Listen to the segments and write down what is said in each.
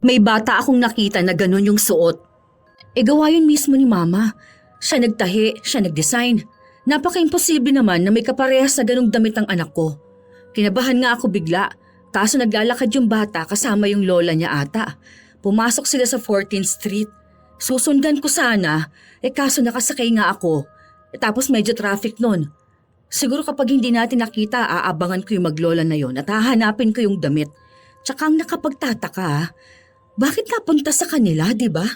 May bata akong nakita na ganun yung suot. Gawa yun mismo ni Mama. Siya nagtahi, siya nagdesign. Napaka-imposible naman na may kaparehas na ganung damit ang anak ko. Kinabahan nga ako bigla, kaso naglalakad yung bata kasama yung lola niya ata. Pumasok sila sa 14th Street. Susundan ko sana, kaso nakasakay nga ako. Tapos medyo traffic nun. Siguro kapag hindi natin nakita, aabangan ko yung maglola na yon at hahanapin ko yung damit. Tsaka ang nakapagtataka, bakit napunta sa kanila, di ba?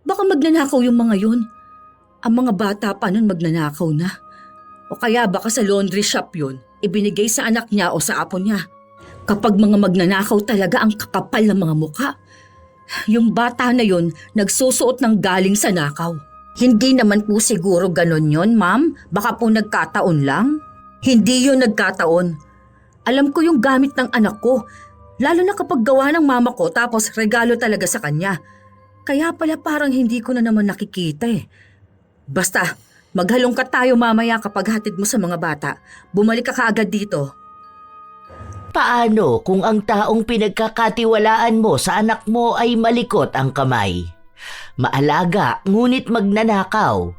Baka magnanakaw yung mga yun. Ang mga bata pa nun magnanakaw na. O kaya baka sa laundry shop yun, ibinigay sa anak niya o sa apo niya. Kapag mga magnanakaw talaga ang kakapal ng mga mukha. Yung bata na yun nagsusuot ng galing sa nakaw. Hindi naman po siguro ganon yon, ma'am. Baka po nagkataon lang. Hindi yun nagkataon. Alam ko yung gamit ng anak ko. Lalo na kapag gawa ng mama ko tapos regalo talaga sa kanya. Kaya pala parang hindi ko na naman nakikita eh. Basta, maghalongkat tayo mamaya kapag hatid mo sa mga bata. Bumalik ka kaagad dito. Paano kung ang taong pinagkakatiwalaan mo sa anak mo ay malikot ang kamay? Maalaga ngunit magnanakaw.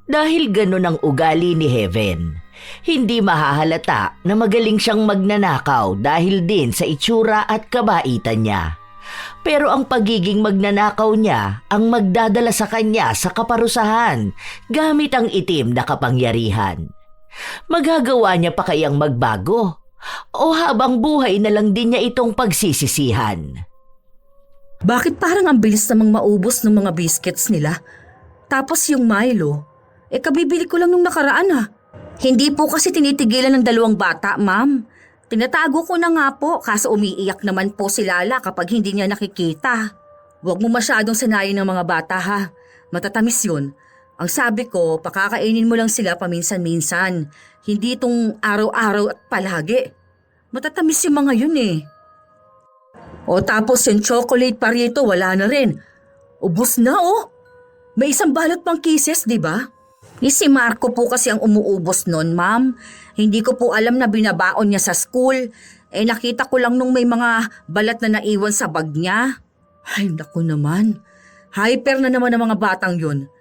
Dahil ganun ang ugali ni Heaven, hindi mahahalata na magaling siyang magnanakaw dahil din sa itsura at kabaitan niya. Pero ang pagiging magnanakaw niya ang magdadala sa kanya sa kaparusahan gamit ang itim na kapangyarihan. Magagawa niya pa kayang magbago? O habang buhay na lang din niya itong pagsisisihan? Bakit parang ang bilis namang maubos ng mga biscuits nila? Tapos yung Milo, kabibili ko lang nung nakaraan ha. Hindi po kasi tinitigilan ng dalawang bata, ma'am. Tinatago ko na nga po kaso umiiyak naman po si Lala kapag hindi niya nakikita. Huwag mo masyadong sanayin ng mga bata ha. Matatamis yun. Ang sabi ko, pakakainin mo lang sila paminsan-minsan. Hindi itong araw-araw at palagi. Matatamis yung mga yun eh. O tapos yung chocolate pa rito, wala na rin. Ubus na oh. May isang balot pang kisses, di ba? Si Marco po kasi ang umuubos nun, ma'am. Hindi ko po alam na binabaon niya sa school. Nakita ko lang nung may mga balat na naiwan sa bag niya. Ay, naku naman. Hyper na naman ang mga batang yun.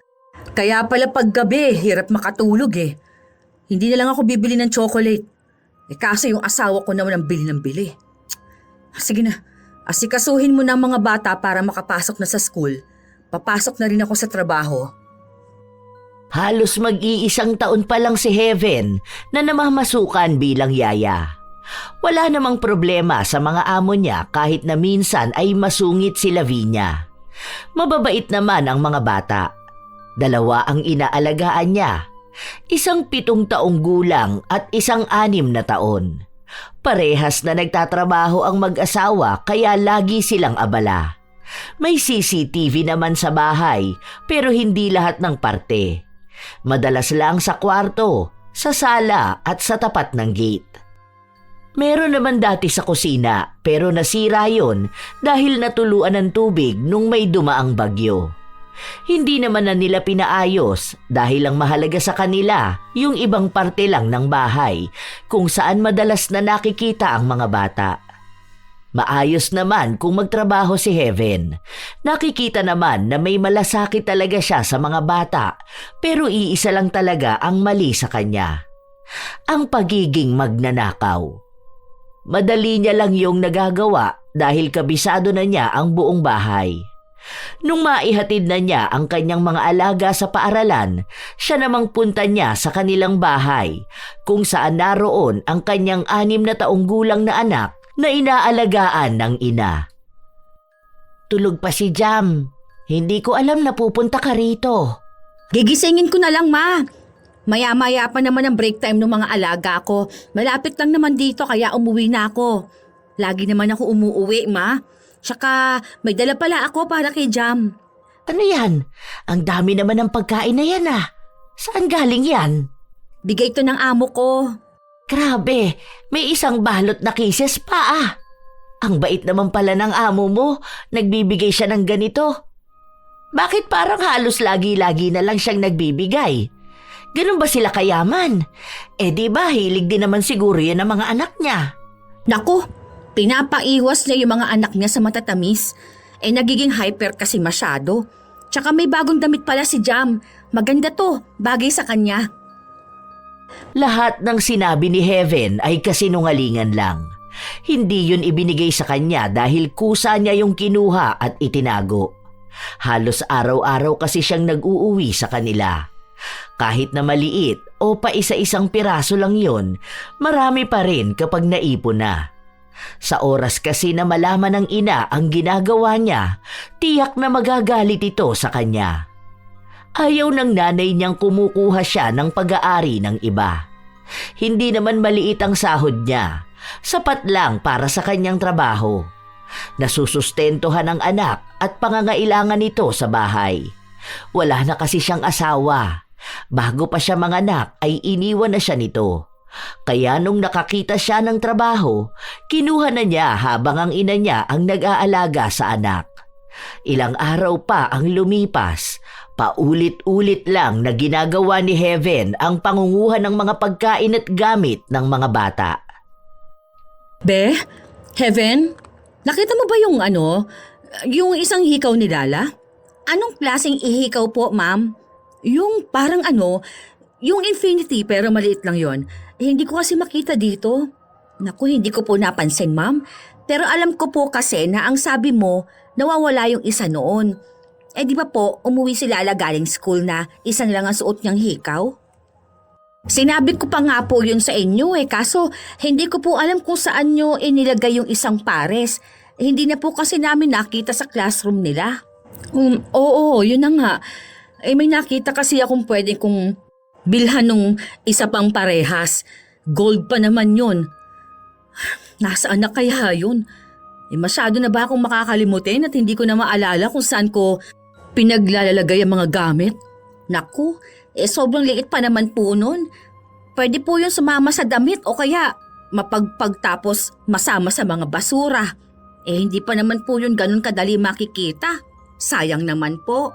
Kaya pala paggabi, hirap makatulog eh. Hindi na lang ako bibili ng chocolate. Kaso yung asawa ko naman ang bili ng bili. Sige na, asikasuhin mo na ang mga bata para makapasok na sa school. Papasok na rin ako sa trabaho. Halos mag-iisang taon pa lang si Heaven na namamasukan bilang yaya. Wala namang problema sa mga amo niya kahit na minsan ay masungit si Lavinia. Mababait naman ang mga bata. 2 ang inaalagaan niya. 1 7 taong gulang at 1 6 na taon. Parehas na nagtatrabaho ang mag-asawa kaya lagi silang abala. May CCTV naman sa bahay pero hindi lahat ng parte. Madalas lang sa kwarto, sa sala at sa tapat ng gate. Meron naman dati sa kusina pero nasira yon dahil natuluan ng tubig nung may dumaang bagyo. Hindi naman na nila pinaayos dahil ang mahalaga sa kanila yung ibang parte lang ng bahay kung saan madalas na nakikita ang mga bata. Maayos naman kung magtrabaho si Heaven. Nakikita naman na may malasakit talaga siya sa mga bata pero iisa lang talaga ang mali sa kanya. Ang pagiging magnanakaw. Madali niya lang yung nagagawa dahil kabisado na niya ang buong bahay. Nung maihatid na niya ang kanyang mga alaga sa paaralan, siya namang punta niya sa kanilang bahay kung saan naroon ang kanyang 6 na taong gulang na anak na inaalagaan ng ina. Tulog pa si Jam. Hindi ko alam na pupunta ka rito. Gigisingin ko na lang, ma. Maya-maya pa naman ang break time ng mga alaga ko. Malapit lang naman dito kaya umuwi na ako. Lagi naman ako umuuwi, ma. Tsaka may dala pala ako para kay Jam. Ano yan? Ang dami naman ng pagkain na yan ah. Saan galing yan? Bigay to ng amo ko. Grabe, may 1 balot na kisses pa ah. Ang bait naman pala ng amo mo, nagbibigay siya ng ganito. Bakit parang halos lagi-lagi na lang siyang nagbibigay? Ganun ba sila kayaman? Di ba hilig din naman siguro yan ng mga anak niya? Naku, pinapaiwas niya yung mga anak niya sa matatamis. Nagiging hyper kasi masyado. Tsaka may bagong damit pala si Jam. Maganda to, bagay sa kanya. Lahat ng sinabi ni Heaven ay kasinungalingan lang. Hindi yun ibinigay sa kanya dahil kusa niya yung kinuha at itinago. Halos araw-araw kasi siyang nag-uuwi sa kanila. Kahit na maliit o pa isa-isang piraso lang yun, marami pa rin kapag naipon na. Sa oras kasi na malaman ng ina ang ginagawa niya, tiyak na magagalit ito sa kanya. Ayaw ng nanay niyang kumukuha siya ng pag-aari ng iba. Hindi naman maliit ang sahod niya, sapat lang para sa kanyang trabaho. Nasusustentuhan ang anak at pangangailangan nito sa bahay. Wala na kasi siyang asawa. Bago pa siya manganak ay iniwan na siya nito. Kaya nung nakakita siya ng trabaho, kinuha na niya habang ang ina niya ang nag-aalaga sa anak. Ilang araw pa ang lumipas, paulit-ulit lang na ginagawa ni Heaven ang pangunguha ng mga pagkain at gamit ng mga bata. Be, Heaven, nakita mo ba yung isang hikaw ni Lala? Anong klaseng ihikaw po, ma'am? Yung parang yung infinity pero maliit lang yon. Hindi ko kasi makita dito. Naku, hindi ko po napansin, ma'am. Pero alam ko po kasi na ang sabi mo, nawawala yung isa noon. Di ba po, umuwi si Lala galing school na isa na lang ang suot niyang hikaw? Sinabi ko pa nga po yun sa inyo kaso hindi ko po alam kung saan nyo inilagay yung isang pares. Hindi na po kasi namin nakita sa classroom nila. Oo, yun na nga. May nakita kasi akong pwede kong bilhan nung isa pang parehas. Gold pa naman yun. Nasaan na kaya yun? Masyado na ba akong makakalimutin at hindi ko na maalala kung saan ko pinaglalagay ang mga gamit? Naku, sobrang liit pa naman po nun. Pwede po yun sumama sa damit o kaya mapagpagtapos masama sa mga basura. Hindi pa naman po yun ganun kadali makikita. Sayang naman po.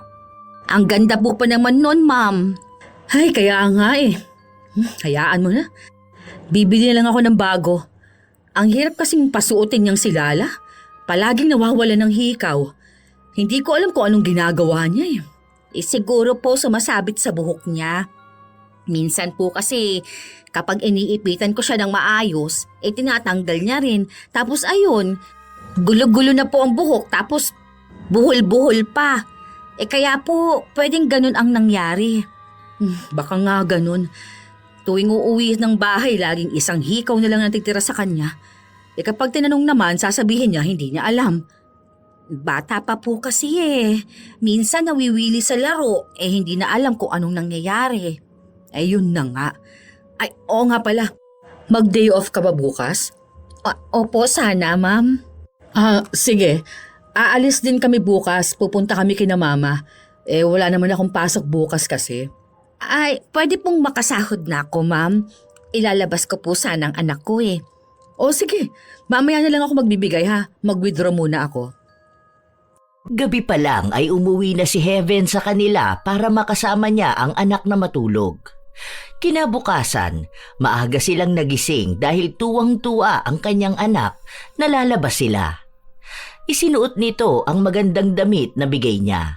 Ang ganda po pa naman nun, ma'am. Ay, kaya nga Hayaan mo na. Bibili na lang ako ng bago. Ang hirap kasing pasuotin niyang si Lala. Palaging nawawala ng hikaw. Hindi ko alam kung anong ginagawa niya siguro po sumasabit sa buhok niya. Minsan po kasi kapag iniipitan ko siya ng maayos, tinatanggal niya rin. Tapos ayun, gulo-gulo na po ang buhok tapos buhol-buhol pa. Kaya po pwedeng ganun ang nangyari. Baka nga ganun. Tuwing uuwi ng bahay, laging isang hikaw na lang natitira sa kanya. Kapag tinanong naman, sasabihin niya hindi niya alam. Bata pa po kasi Minsan nawiwili sa laro, hindi na alam kung anong nangyayari. Yun na nga. Oo nga pala. Mag-day off ka ba bukas? Opo, sana ma'am. Sige. Aalis din kami bukas. Pupunta kami kina mama. Wala naman akong pasok bukas kasi. Pwede pong makasahod na ako, ma'am. Ilalabas ko po sana ang anak ko sige. Mamaya na lang ako magbibigay ha. Mag-withdraw muna ako. Gabi pa lang ay umuwi na si Heaven sa kanila para makasama niya ang anak na matulog. Kinabukasan, maaga silang nagising dahil tuwang-tuwa ang kanyang anak na lalabas sila. Isinuot nito ang magandang damit na bigay niya.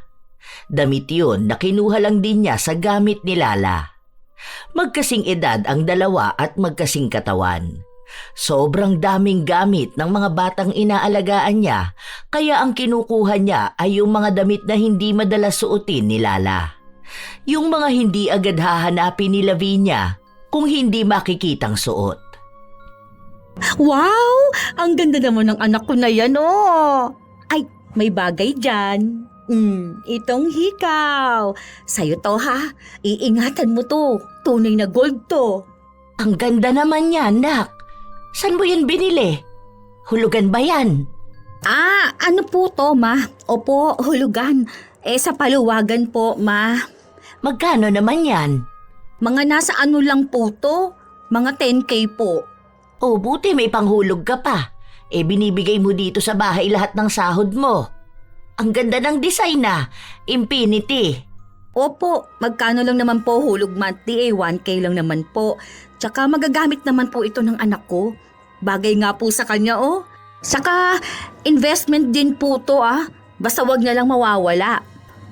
Damit yun na kinuha lang din niya sa gamit ni Lala. Magkasing edad ang dalawa at magkasing katawan. Sobrang daming gamit ng mga batang inaalagaan niya, kaya ang kinukuha niya ay yung mga damit na hindi madalas suotin ni Lala. Yung mga hindi agad hahanapin ni Lavinia kung hindi makikitang suot. Wow! Ang ganda naman ng anak ko na yan may bagay dyan. Itong hikaw. Sa'yo to ha. Iingatan mo to. Tunay na gold to. Ang ganda naman yan, nak. Saan mo yan binili? Hulugan ba yan? Ano po to, ma? Opo, hulugan. Sa paluwagan po, ma. Magkano naman yan? Mga nasa ano lang po to? Mga 10K po. Buti may panghulog ka pa. Binibigay mo dito sa bahay lahat ng sahod mo. Ang ganda ng design na. Infinity. Opo, magkano lang naman po hulog monthly 1K lang naman po. Tsaka magagamit naman po ito ng anak ko. Bagay nga po sa kanya Saka investment din po to Basta wag na lang mawawala.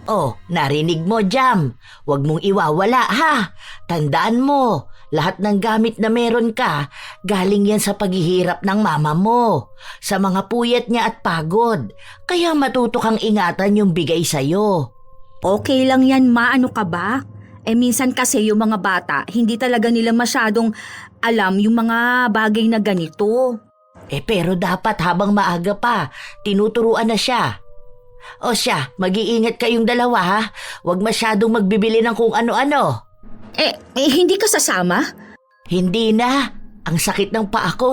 Oh, narinig mo, Jam. Huwag mong iwawala, ha? Tandaan mo, lahat ng gamit na meron ka, galing yan sa paghihirap ng mama mo. Sa mga puyat niya at pagod. Kaya matuto kang ingatan yung bigay sa'yo. Okay lang yan, ma. Ano ka ba? Minsan kasi yung mga bata, hindi talaga nila masyadong alam yung mga bagay na ganito. Pero dapat habang maaga pa, tinuturuan na siya. O siya, mag-iingat kayong dalawa, ha? Huwag masyadong magbibili ng kung ano-ano. Hindi ka sasama? Hindi na. Ang sakit ng paa ko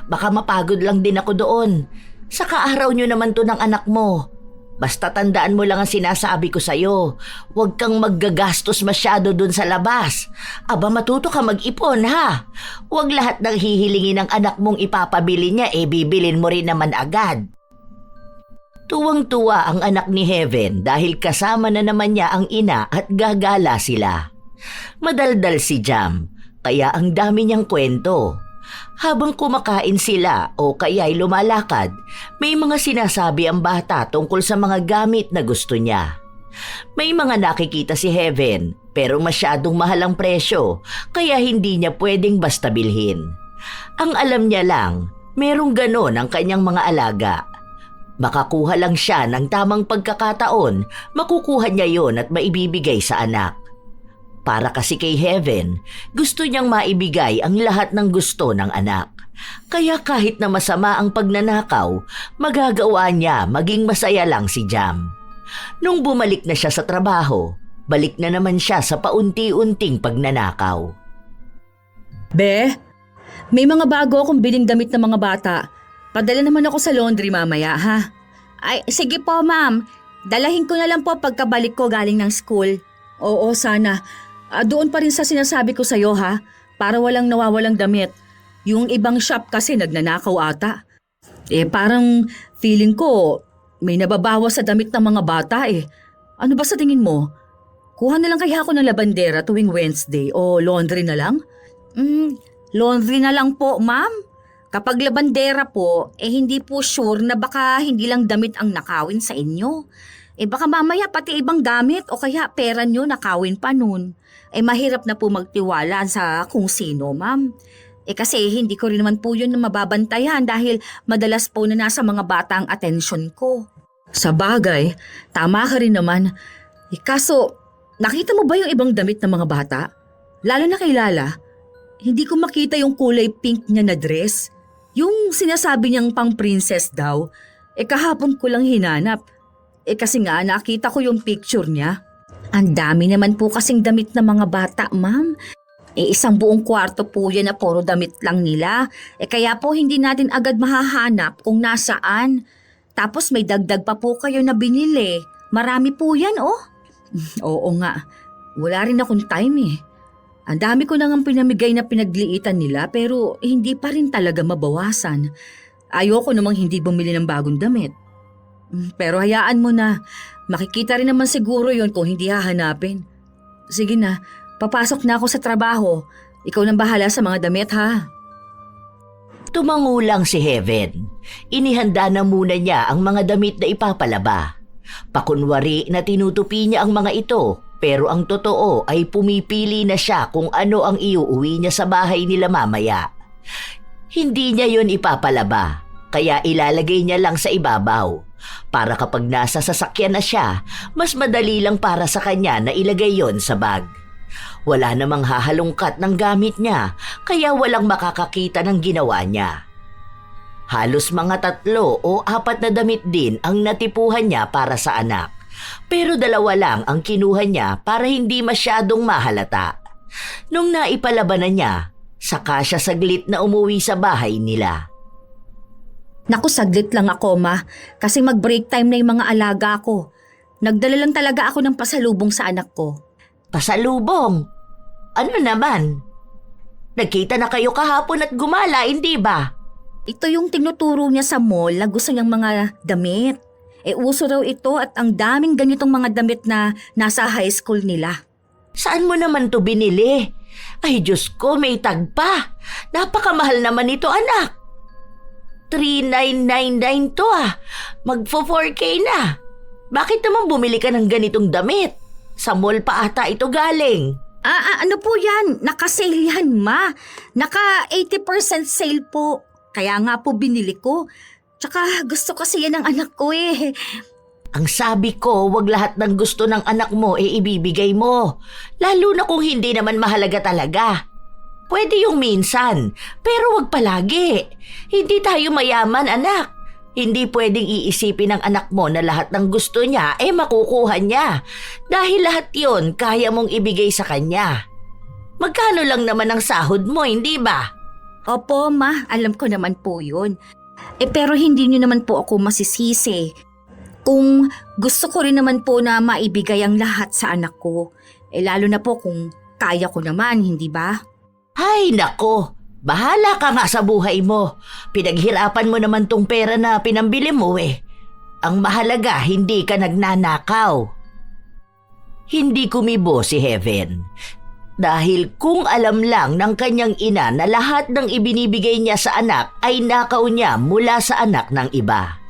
Baka mapagod lang din ako doon. Sa kaaraw nyo naman to ng anak mo. Basta tandaan mo lang ang sinasabi ko sa'yo. Huwag kang maggagastos masyado doon sa labas. Aba, matuto ka mag-ipon, ha? Huwag lahat ng hihilingin ng anak mong ipapabili niya bibilin mo rin naman agad. Tuwang-tuwa ang anak ni Heaven dahil kasama na naman niya ang ina at gagala sila. Madaldal si Jam, kaya ang dami niyang kwento. Habang kumakain sila o kaya'y lumalakad, may mga sinasabi ang bata tungkol sa mga gamit na gusto niya. May mga nakikita si Heaven pero masyadong mahal ang presyo kaya hindi niya pwedeng basta bilhin. Ang alam niya lang, merong ganon ang kanyang mga alaga. Makakuha lang siya ng tamang pagkakataon, makukuha niya yon at maibibigay sa anak. Para kasi kay Heaven, gusto niyang maibigay ang lahat ng gusto ng anak. Kaya kahit na masama ang pagnanakaw, magagawa niya maging masaya lang si Jam. Nung bumalik na siya sa trabaho, balik na naman siya sa paunti-unting pagnanakaw. Be, may mga bago akong biling damit ng mga bata. Padala naman ako sa laundry mamaya, ha? Ay, sige po, ma'am. Dalahin ko na lang po pagkabalik ko galing ng school. Oo, sana. Doon pa rin sa sinasabi ko sa'yo, ha? Para walang nawawalang damit. Yung ibang shop kasi nagnanakaw ata. Parang feeling ko may nababawas sa damit ng mga bata Ano ba sa tingin mo? Kuha na lang kaya ako ng labandera tuwing Wednesday o laundry na lang? Laundry na lang po, ma'am. Kapag labandera po, hindi po sure na baka hindi lang damit ang nakawin sa inyo. Baka mamaya pati ibang gamit o kaya pera nyo nakawin pa nun. Mahirap na po magtiwala sa kung sino, ma'am. Kasi hindi ko rin naman po yun mababantayan dahil madalas po na nasa mga bata ang atensyon ko. Sa bagay, tama ka rin naman. Kaso, nakita mo ba yung ibang damit ng mga bata? Lalo na kay Lala, hindi ko makita yung kulay pink niya na dress. Yung sinasabi niyang pang princess daw, kahapon ko lang hinanap. Kasi nga nakita ko yung picture niya. Ang dami naman po kasing damit ng mga bata, ma'am. Isang buong kwarto po yan na puro damit lang nila. Kaya po hindi natin agad mahahanap kung nasaan. Tapos may dagdag pa po kayo na binili. Marami po yan, oh. Oo nga, wala rin akong time Ang dami ko nang pinamigay na pinagliitan nila pero hindi pa rin talaga mabawasan. Ayoko namang hindi bumili ng bagong damit. Pero hayaan mo na, makikita rin naman siguro yon kung hindi hahanapin. Sige na, papasok na ako sa trabaho. Ikaw nang bahala sa mga damit, ha? Tumangulang si Heaven. Inihanda na muna niya ang mga damit na ipapalaba. Pakunwari na tinutupi niya ang mga ito. Pero ang totoo ay pumipili na siya kung ano ang iuuwi niya sa bahay nila mamaya. Hindi niya yon ipapalaba, kaya ilalagay niya lang sa ibabaw. Para kapag nasa sasakyan na siya, mas madali lang para sa kanya na ilagay yon sa bag. Wala namang hahalungkat ng gamit niya, kaya walang makakakita ng ginawa niya. Halos mga 3 o 4 na damit din ang natipuhan niya para sa anak. Pero 2 lang ang kinuha niya para hindi masyadong mahalata. Nung naipalaba na niya, saka siya saglit na umuwi sa bahay nila. Naku, saglit lang ako, ma. Kasi mag-break time na yung mga alaga ko. Nagdala lang talaga ako ng pasalubong sa anak ko. Pasalubong? Ano naman? Nagkita na kayo kahapon at gumala, hindi ba? Ito yung tinuturo niya sa mall na gusto niyang mga damit. Uso raw ito at ang daming ganitong mga damit na nasa high school nila. Saan mo naman to binili? Ay Diyos ko, may tag pa. Napakamahal naman ito, anak. 3,999 to Magfo 4K na. Bakit naman bumili ka ng ganitong damit? Sa mall pa ata ito galing. Ano po yan? Naka-sale yan, ma. Naka 80% sale po. Kaya nga po binili ko. Tsaka gusto kasi yan ng anak ko eh. Ang sabi ko, wag lahat ng gusto ng anak mo ibibigay mo. Lalo na kung hindi naman mahalaga talaga. Pwede yung minsan, pero wag palagi. Hindi tayo mayaman, anak. Hindi pwedeng iisipin ng anak mo na lahat ng gusto niya makukuha niya. Dahil lahat yon kaya mong ibigay sa kanya. Magkano lang naman ang sahod mo, hindi ba? Opo, ma. Alam ko naman po yun. Pero hindi nyo naman po ako masisisi. Kung gusto ko rin naman po na maibigay ang lahat sa anak ko. Lalo na po kung kaya ko naman, hindi ba? Ay, nako. Bahala ka nga sa buhay mo. Pinaghirapan mo naman tong pera na pinambili mo eh. Ang mahalaga, hindi ka nagnanakaw. Hindi kumibo si Heaven. Dahil kung alam lang ng kanyang ina na lahat ng ibinibigay niya sa anak ay nakaw niya mula sa anak ng iba.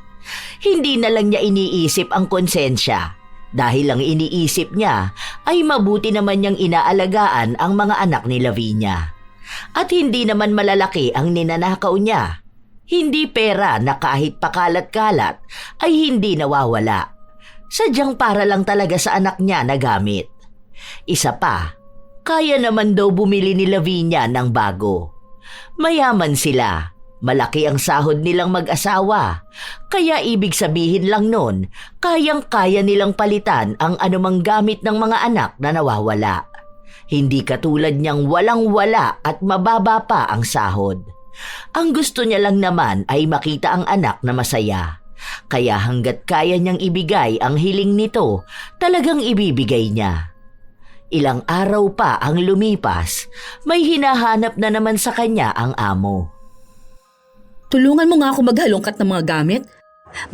Hindi na lang niya iniisip ang konsensya. Dahil ang iniisip niya ay mabuti naman niyang inaalagaan ang mga anak ni Lavinia. At hindi naman malalaki ang ninanakaw niya. Hindi pera na kahit pakalat-kalat ay hindi nawawala. Sadyang para lang talaga sa anak niya na gamit. Isa pa, kaya naman daw bumili ni Lavinia ng bago. Mayaman sila, malaki ang sahod nilang mag-asawa. Kaya ibig sabihin lang nun, kayang-kaya nilang palitan ang anumang gamit ng mga anak na nawawala. Hindi katulad niyang walang-wala at mababa pa ang sahod. Ang gusto niya lang naman ay makita ang anak na masaya. Kaya hanggat kaya niyang ibigay ang hiling nito, talagang ibibigay niya. Ilang araw pa ang lumipas, may hinahanap na naman sa kanya ang amo. Tulungan mo nga ako maghalongkat ng mga gamit.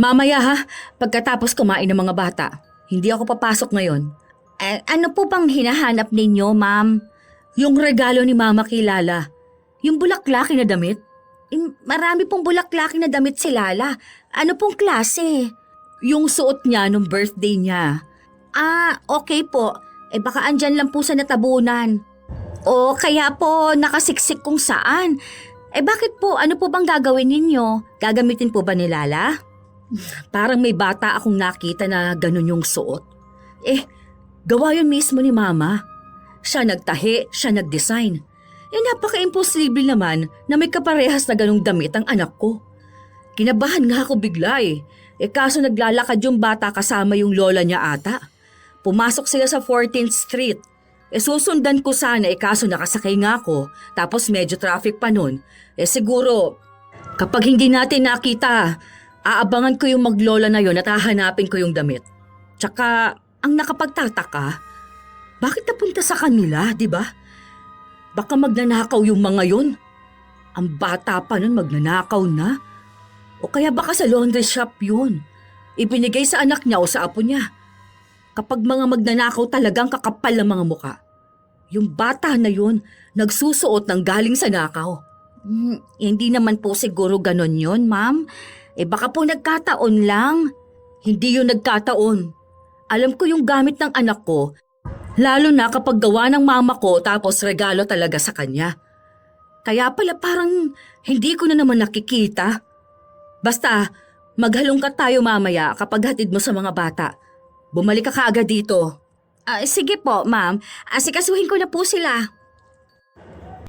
Mamaya ha, pagkatapos kumain ng mga bata. Hindi ako papasok ngayon. Ano po bang hinahanap ninyo, ma'am? Yung regalo ni Mama kay Lala. Yung bulaklaki na damit. Marami pong bulaklaki na damit si Lala. Ano pong klase? Yung suot niya nung birthday niya. Okay po. Baka andyan lang po sa natabunan. O kaya po nakasiksik kung saan. Bakit po? Ano po bang gagawin ninyo? Gagamitin po ba ni Lala? Parang may bata akong nakita na ganun yung suot. Gawa yun mismo ni Mama. Siya nagtahi, siya nagdesign. Napaka-imposible naman na may kaparehas na ganung damit ang anak ko. Kinabahan nga ako bigla kaso naglalakad yung bata kasama yung lola niya ata. Pumasok sila sa 14th Street. Susundan ko sana kaso nakasakay nga ako tapos medyo traffic pa nun. Siguro kapag hindi natin nakita, aabangan ko yung maglola na yun at hahanapin ko yung damit. Tsaka ang nakapagtataka, bakit napunta sa kanila, di ba? Baka magnanakaw yung mga yon. Ang bata pa nun magnanakaw na. O kaya baka sa laundry shop yun. Ibinigay sa anak niya o sa apo niya. Kapag mga magnanakaw talagang kakapal ng mga muka. Yung bata na yun, nagsusuot ng galing sa nakaw. Hindi naman po siguro ganon yun, ma'am. Baka po nagkataon lang. Hindi yun nagkataon. Alam ko yung gamit ng anak ko, lalo na kapag gawa ng mama ko tapos regalo talaga sa kanya. Kaya pala parang hindi ko na naman nakikita. Basta, maghalongkat tayo mamaya kapag hatid mo sa mga bata. Bumalik ka kaagad dito. Sige po, ma'am. Asikasuhin ko na po sila.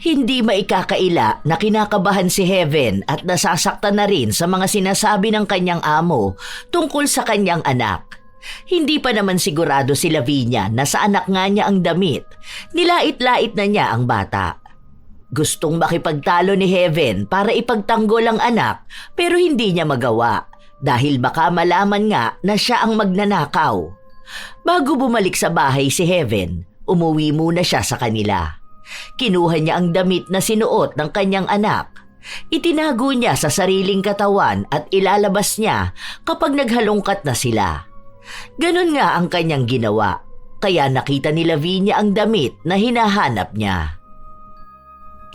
Hindi maikakaila na kinakabahan si Heaven at nasasaktan na rin sa mga sinasabi ng kanyang amo tungkol sa kanyang anak. Hindi pa naman sigurado si Lavinia na sa anak nga niya ang damit. Nilait-lait na niya ang bata. Gustong makipagtalo ni Heaven para ipagtanggol ang anak pero hindi niya magawa dahil baka malaman nga na siya ang magnanakaw. Bago bumalik sa bahay si Heaven, umuwi muna siya sa kanila. Kinuha niya ang damit na sinuot ng kanyang anak. Itinago niya sa sariling katawan at ilalabas niya kapag naghalongkat na sila. Ganon nga ang kanyang ginawa, kaya nakita ni Lavinia ang damit na hinahanap niya.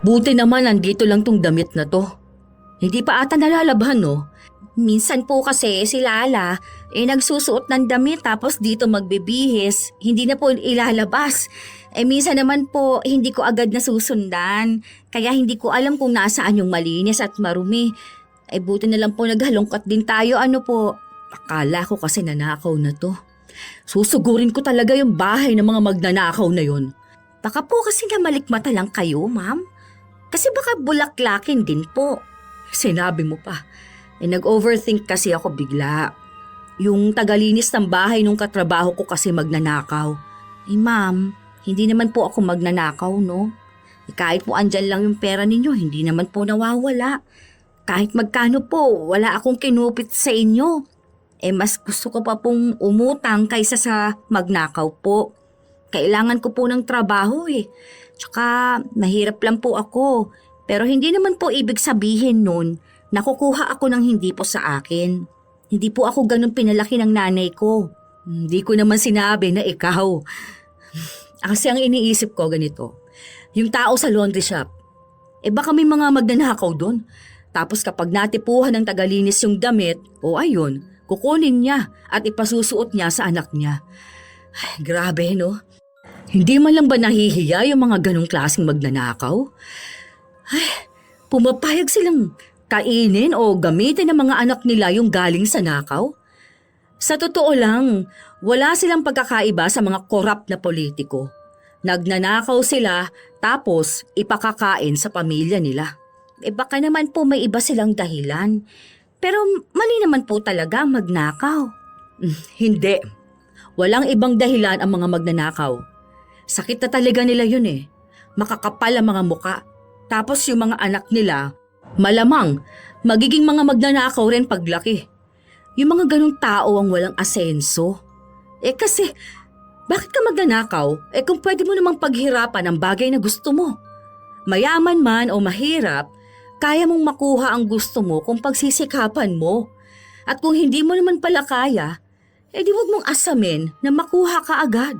Buti naman nandito lang tong damit na to. Hindi pa ata nalalabhan, no? Minsan po kasi si Lala, nagsusuot ng damit tapos dito magbibihis, hindi na po ilalabas. Minsan naman po, hindi ko agad nasusundan, kaya hindi ko alam kung nasaan yung malinis at marumi. Buti na lang po naghalongkat din tayo, ano po. Akala ko kasi nanakaw na to. Susugurin ko talaga yung bahay ng mga magnanakaw na yon. Baka po kasi namalikmata lang kayo, ma'am. Kasi baka bulaklakin din po. Sinabi mo pa. Nag-overthink kasi ako bigla. Yung tagalinis ng bahay nung katrabaho ko kasi magnanakaw. Ma'am, hindi naman po ako magnanakaw, no? Kahit po andyan lang yung pera ninyo, hindi naman po nawawala. Kahit magkano po, wala akong kinupit sa inyo. Mas gusto ko pa pong umutang kaysa sa magnakaw po. Kailangan ko po ng trabaho Tsaka mahirap lang po ako. Pero hindi naman po ibig sabihin nun, nakukuha ako ng hindi po sa akin. Hindi po ako ganun pinalaki ng nanay ko. Hindi ko naman sinabi na ikaw. Kasi ang iniisip ko ganito, yung tao sa laundry shop, baka may mga magnanakaw doon. Tapos kapag natipuhan ng tagalinis yung damit, ayun, kukunin niya at ipasusuot niya sa anak niya. Ay, grabe, no? Hindi man lang ba nahihiya yung mga ganong klaseng magnanakaw? Ay, pumapayag silang kainin o gamitin ng mga anak nila yung galing sa nakaw? Sa totoo lang, wala silang pagkakaiba sa mga korap na politiko. Nagnanakaw sila tapos ipakakain sa pamilya nila. Baka naman po may iba silang dahilan. Pero mali naman po talaga magnakaw. Hindi. Walang ibang dahilan ang mga magnanakaw. Sakit na talaga nila yun Makakapal ang mga muka. Tapos yung mga anak nila, malamang magiging mga magnanakaw rin paglaki. Yung mga ganong tao ang walang asenso. Kasi, bakit ka magnanakaw? Kung pwede mo namang paghirapan ang bagay na gusto mo. Mayaman man o mahirap, kaya mong makuha ang gusto mo kung pagsisikapan mo. At kung hindi mo naman pala kaya, di wag mong asamin na makuha ka agad.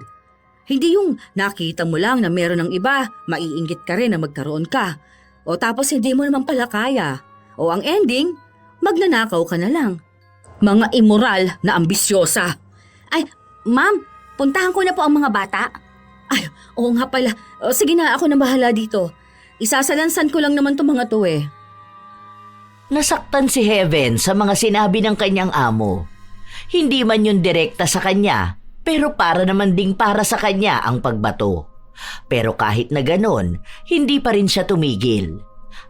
Hindi yung nakita mo lang na meron ng iba, maiinggit ka rin na magkaroon ka. O tapos hindi mo naman pala kaya. O ang ending, magnanakaw ka na lang. Mga immoral na ambisyosa. Ay, ma'am, puntahan ko na po ang mga bata. Ay, oo nga pala. Sige na, ako na bahala dito. Isasalansan ko lang naman itong mga to Nasaktan si Heaven sa mga sinabi ng kanyang amo. Hindi man yun direkta sa kanya, pero para naman ding para sa kanya ang pagbato. Pero kahit na ganon, hindi pa rin siya tumigil.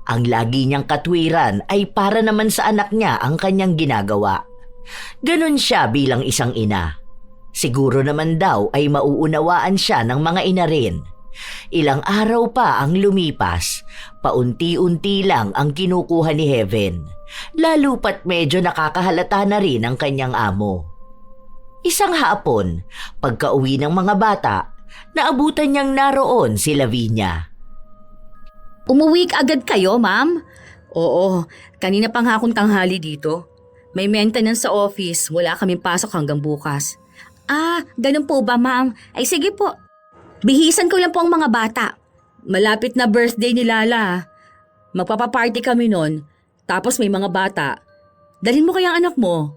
Ang lagi niyang katwiran ay para naman sa anak niya ang kanyang ginagawa. Ganon siya bilang isang ina. Siguro naman daw ay mauunawaan siya ng mga ina rin. Ilang araw pa ang lumipas, paunti-unti lang ang kinukuha ni Heaven, lalo pat medyo nakakahalata na rin ang kanyang amo. Isang hapon, pagka-uwi ng mga bata, naabutan niyang naroon si Lavinia. Umuwi agad kayo, ma'am? Oo, kanina pa nga akong tanghali dito. May maintenance sa office, wala kaming pasok hanggang bukas. Ganun po ba, ma'am? Ay sige po. Bihisan ko lang po ang mga bata. Malapit na birthday ni Lala. Magpapaparty kami nun, tapos may mga bata. Dalhin mo kayang anak mo.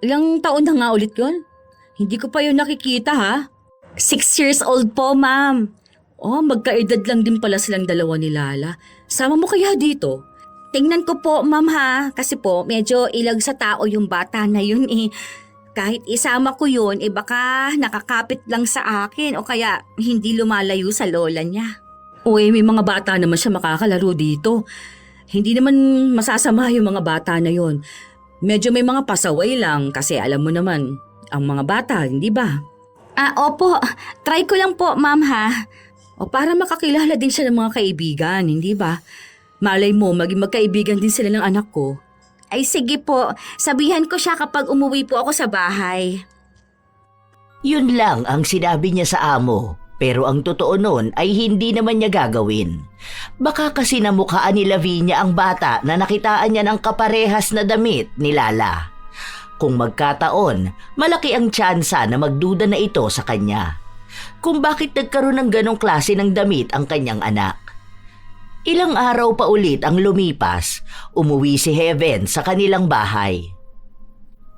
Ilang taon na nga ulit yun? Hindi ko pa yun nakikita 6 years old po, ma'am. Magkaedad lang din pala silang dalawa ni Lala. Sama mo kaya dito? Tingnan ko po, ma'am kasi po medyo ilag sa tao yung bata na yun Kahit isama ko yun, baka nakakapit lang sa akin o kaya hindi lumalayo sa lola niya. May mga bata naman siya makakalaro dito. Hindi naman masasama yung mga bata na yun. Medyo may mga pasaway lang kasi alam mo naman, ang mga bata, hindi ba? Opo. Try ko lang po, ma'am O para makakilala din siya ng mga kaibigan, hindi ba? Malay mo, maging magkaibigan din sila ng anak ko. Ay sige po, sabihan ko siya kapag umuwi po ako sa bahay. Yun lang ang sinabi niya sa amo, pero ang totoo nun ay hindi naman niya gagawin. Baka kasi namukhaan ni Lavinia ang bata na nakitaan niya ng kaparehas na damit ni Lala. Kung magkataon, malaki ang tsansa na magduda na ito sa kanya. Kung bakit nagkaroon ng ganong klase ng damit ang kanyang anak. Ilang araw pa ulit ang lumipas, umuwi si Heaven sa kanilang bahay.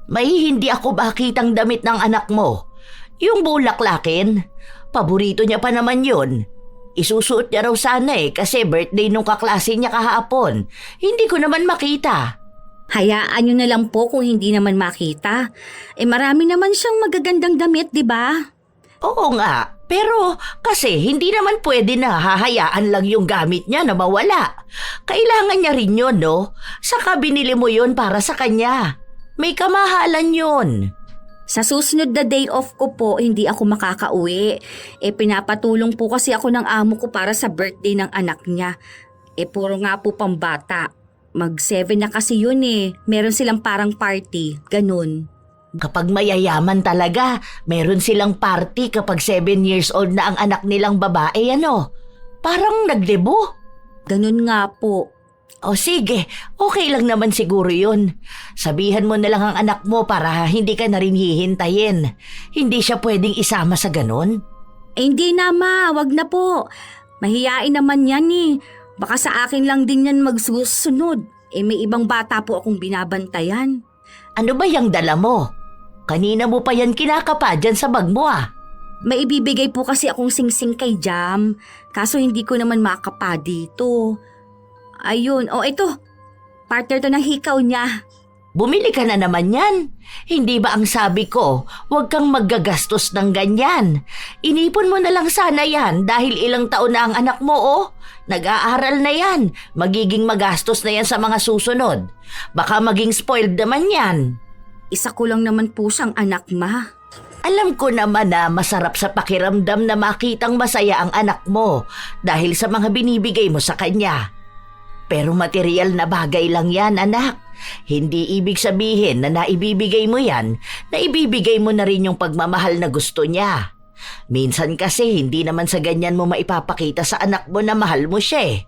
May hindi ako makitang damit ng anak mo. Yung bulaklakin, paborito niya pa naman yun. Isusuot niya raw sana kasi birthday nung kaklase niya kahapon. Hindi ko naman makita. Hayaan nyo na lang po kung hindi naman makita. Marami naman siyang magagandang damit, di ba? Oo nga, pero kasi hindi naman pwede na hahayaan lang yung gamit niya na mawala. Kailangan niya rin yun, no? Saka binili mo yun para sa kanya. May kamahalan yun. Sa susunod na day off ko po, hindi ako makakauwi. Pinapatulong po kasi ako ng amo ko para sa birthday ng anak niya. Puro nga po pambata. Mag-7 na kasi yun Meron silang parang party, ganun. Kapag mayayaman talaga, meron silang party kapag 7 years old na ang anak nilang babae, ano? Parang nagdebo. Ganun nga po. O sige, okay lang naman siguro yun. Sabihan mo na lang ang anak mo para hindi ka na rin hihintayin. Hindi siya pwedeng isama sa ganun. Hindi na ma, wag na po. Mahiyain naman yan Baka sa akin lang din yan magsusunod. May ibang bata po akong binabantayan. Ano ba yung dala mo? Kanina mo pa yan kinakapa dyan sa bag mo May ibibigay po kasi akong singsing kay Jam. Kaso hindi ko naman makapa dito. Ayun, ito. Partner to ng hikaw niya. Bumili ka na naman yan. Hindi ba ang sabi ko, huwag kang maggagastos ng ganyan. Inipon mo na lang sana yan dahil ilang taon na ang anak mo Nag-aaral na yan. Magiging magastos na yan sa mga susunod. Baka maging spoiled naman yan. Isa ko lang naman po siyang anak, ma. Alam ko naman na masarap sa pakiramdam na makitang masaya ang anak mo dahil sa mga binibigay mo sa kanya. Pero material na bagay lang yan, anak. Hindi ibig sabihin na naibibigay mo yan, na ibibigay mo na rin yung pagmamahal na gusto niya. Minsan kasi hindi naman sa ganyan mo maipapakita sa anak mo na mahal mo siya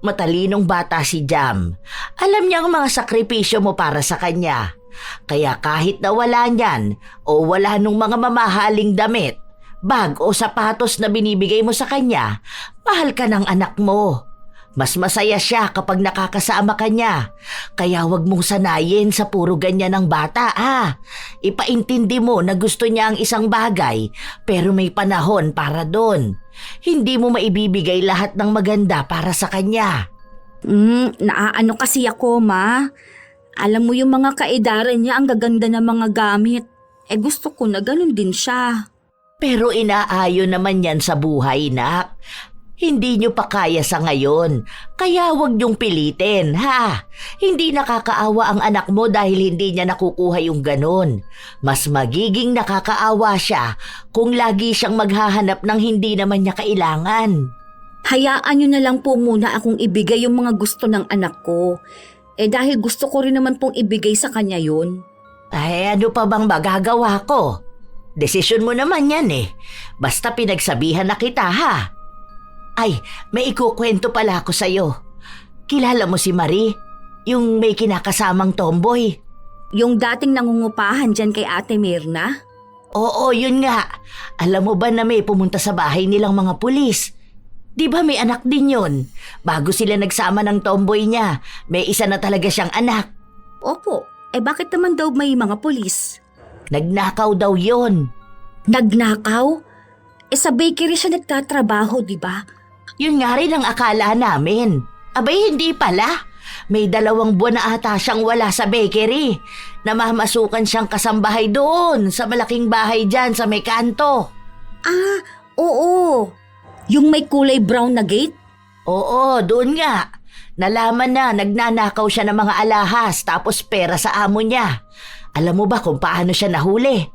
Matalinong bata si Jam. Alam niya ang mga sakripisyo mo para sa kanya. Kaya kahit na wala niyan o wala nung mga mamahaling damit, bag o sapatos na binibigay mo sa kanya, mahal ka ng anak mo. Mas masaya siya kapag nakakasama ka niya. Kaya wag mong sanayin sa puro ganyan ng bata Ipaintindi mo na gusto niya ang isang bagay pero may panahon para doon. Hindi mo maibibigay lahat ng maganda para sa kanya. Naaano kasi ako, ma. Alam mo yung mga kaedaran niya, ang gaganda ng mga gamit. Gusto ko na ganun din siya. Pero inaayon naman yan sa buhay, nak. Hindi nyo pa kaya sa ngayon, kaya huwag nyong pilitin, Hindi nakakaawa ang anak mo dahil hindi niya nakukuha yung ganon. Mas magiging nakakaawa siya kung lagi siyang maghahanap ng hindi naman niya kailangan. Hayaan nyo na lang po muna akong ibigay yung mga gusto ng anak ko. Dahil gusto ko rin naman pong ibigay sa kanya yun. Ano pa bang magagawa ko? Desisyon mo naman yan Basta pinagsabihan na kita, Ay, may ikukwento pala ako sa'yo. Kilala mo si Marie? Yung may kinakasamang tomboy? Yung dating nangungupahan dyan kay Ate Mirna? Oo, yun nga. Alam mo ba na may pumunta sa bahay nilang mga pulis? Di ba may anak din yun? Bago sila nagsama ng tomboy niya, may isa na talaga siyang anak. Opo, bakit naman daw may mga pulis? Nagnakaw daw yun. Nagnakaw? Sa bakery siya nagtatrabaho, di ba? Yun nga rin ang akala namin. Abay, hindi pala. May 2 buwan na ata siyang wala sa bakery. Namamasukan siyang kasambahay doon sa malaking bahay dyan sa may kanto. Oo. Yung may kulay brown na gate? Oo, doon nga. Nalaman na nagnanakaw siya ng mga alahas tapos pera sa amo niya. Alam mo ba kung paano siya nahuli?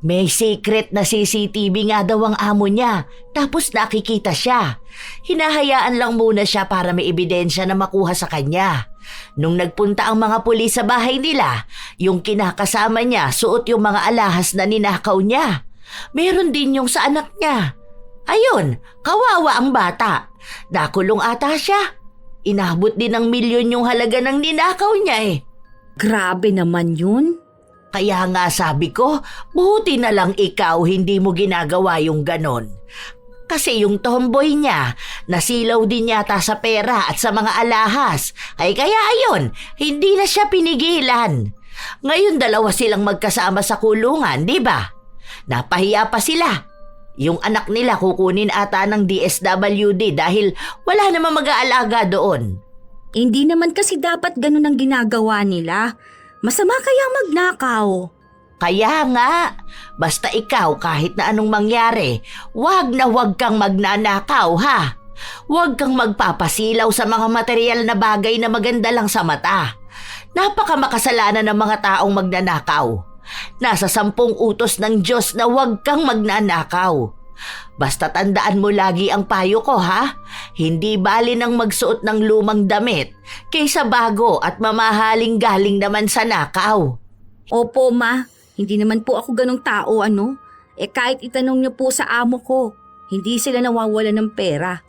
May secret na CCTV nga daw ang amo niya, tapos nakikita siya. Hinahayaan lang muna siya para may ebidensya na makuha sa kanya. Nung nagpunta ang mga pulis sa bahay nila, yung kinakasama niya suot yung mga alahas na ninakaw niya. Meron din yung sa anak niya. Ayun, kawawa ang bata. Nakulong ata siya. Inabot din ng milyon yung halaga ng ninakaw niya Grabe naman yun. Kaya nga sabi ko, buti na lang ikaw hindi mo ginagawa yung ganon. Kasi yung tomboy niya, nasilaw din yata sa pera at sa mga alahas. Ay kaya ayun, hindi na siya pinigilan. Ngayon dalawa silang magkasama sa kulungan, di ba? Napahiya pa sila. Yung anak nila kukunin ata ng DSWD dahil wala namang mag-aalaga doon. Hindi naman kasi dapat ganun ang ginagawa nila. Masama kaya magnakaw. Kaya nga, basta ikaw kahit na anong mangyari, wag kang magnanakaw ha. Huwag kang magpapasilaw sa mga material na bagay na maganda lang sa mata. Napaka makasalanan ng mga taong magnanakaw. Nasa 10 utos ng Diyos na huwag kang magnanakaw. Basta tandaan mo lagi ang payo ko ha. Hindi bali nang magsuot ng lumang damit kaysa bago at mamahaling galing naman sa nakaw. Opo, ma. Hindi naman po ako ganong tao, ano? Kahit itanong niyo po sa amo ko, hindi sila nawawala ng pera.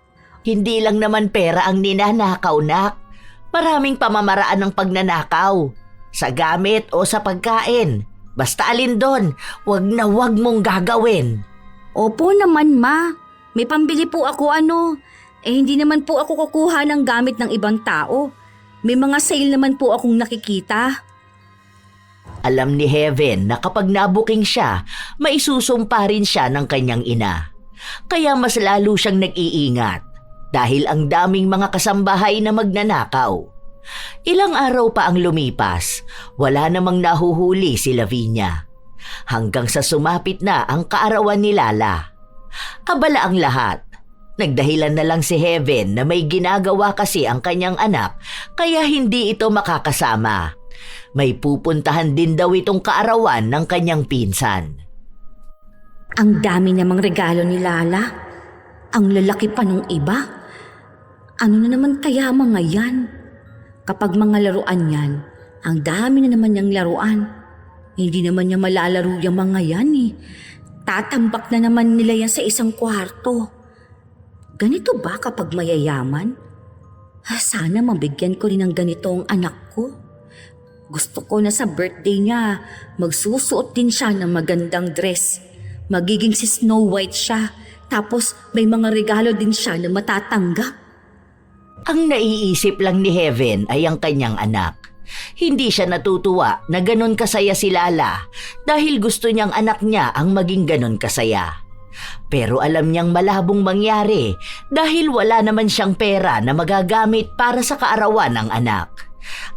Hindi lang naman pera ang ninanakaw, nak. Maraming pamamaraan ng pagnanakaw. Sa gamit o sa pagkain. Basta alin doon, wag na wag mong gagawin. Opo naman, ma. May pambili po ako, ano? Hindi naman po ako kukuha ng gamit ng ibang tao. May mga sale naman po akong nakikita. Alam ni Heaven na kapag nabuking siya, maisusumpa rin siya ng kanyang ina. Kaya mas lalo siyang nag-iingat dahil ang daming mga kasambahay na magnanakaw. Ilang araw pa ang lumipas, wala namang nahuhuli si Lavinia. Hanggang sa sumapit na ang kaarawan ni Lala. Abala ang lahat. Nagdahilan na lang si Heaven na may ginagawa kasi ang kanyang anak kaya hindi ito makakasama. May pupuntahan din daw itong kaarawan ng kanyang pinsan. Ang dami namang regalo ni Lala. Ang lalaki pa nung iba. Ano na naman kaya mga yan? Kapag mga laruan yan, ang dami na naman niyang laruan. Hindi naman niya malalaro yung mga yan eh. Tatambak na naman nila yan sa isang kwarto. Ganito ba kapag mayayaman? Sana mabigyan ko rin ng ganito ang anak ko. Gusto ko na sa birthday niya, magsusuot din siya ng magandang dress. Magiging si Snow White siya, tapos may mga regalo din siya na matatanggap. Ang naiisip lang ni Heaven ay ang kanyang anak. Hindi siya natutuwa na ganon kasaya si Lala dahil gusto niyang anak niya ang maging ganon kasaya. Pero alam niyang malabong mangyari dahil wala naman siyang pera na magagamit para sa kaarawan ng anak.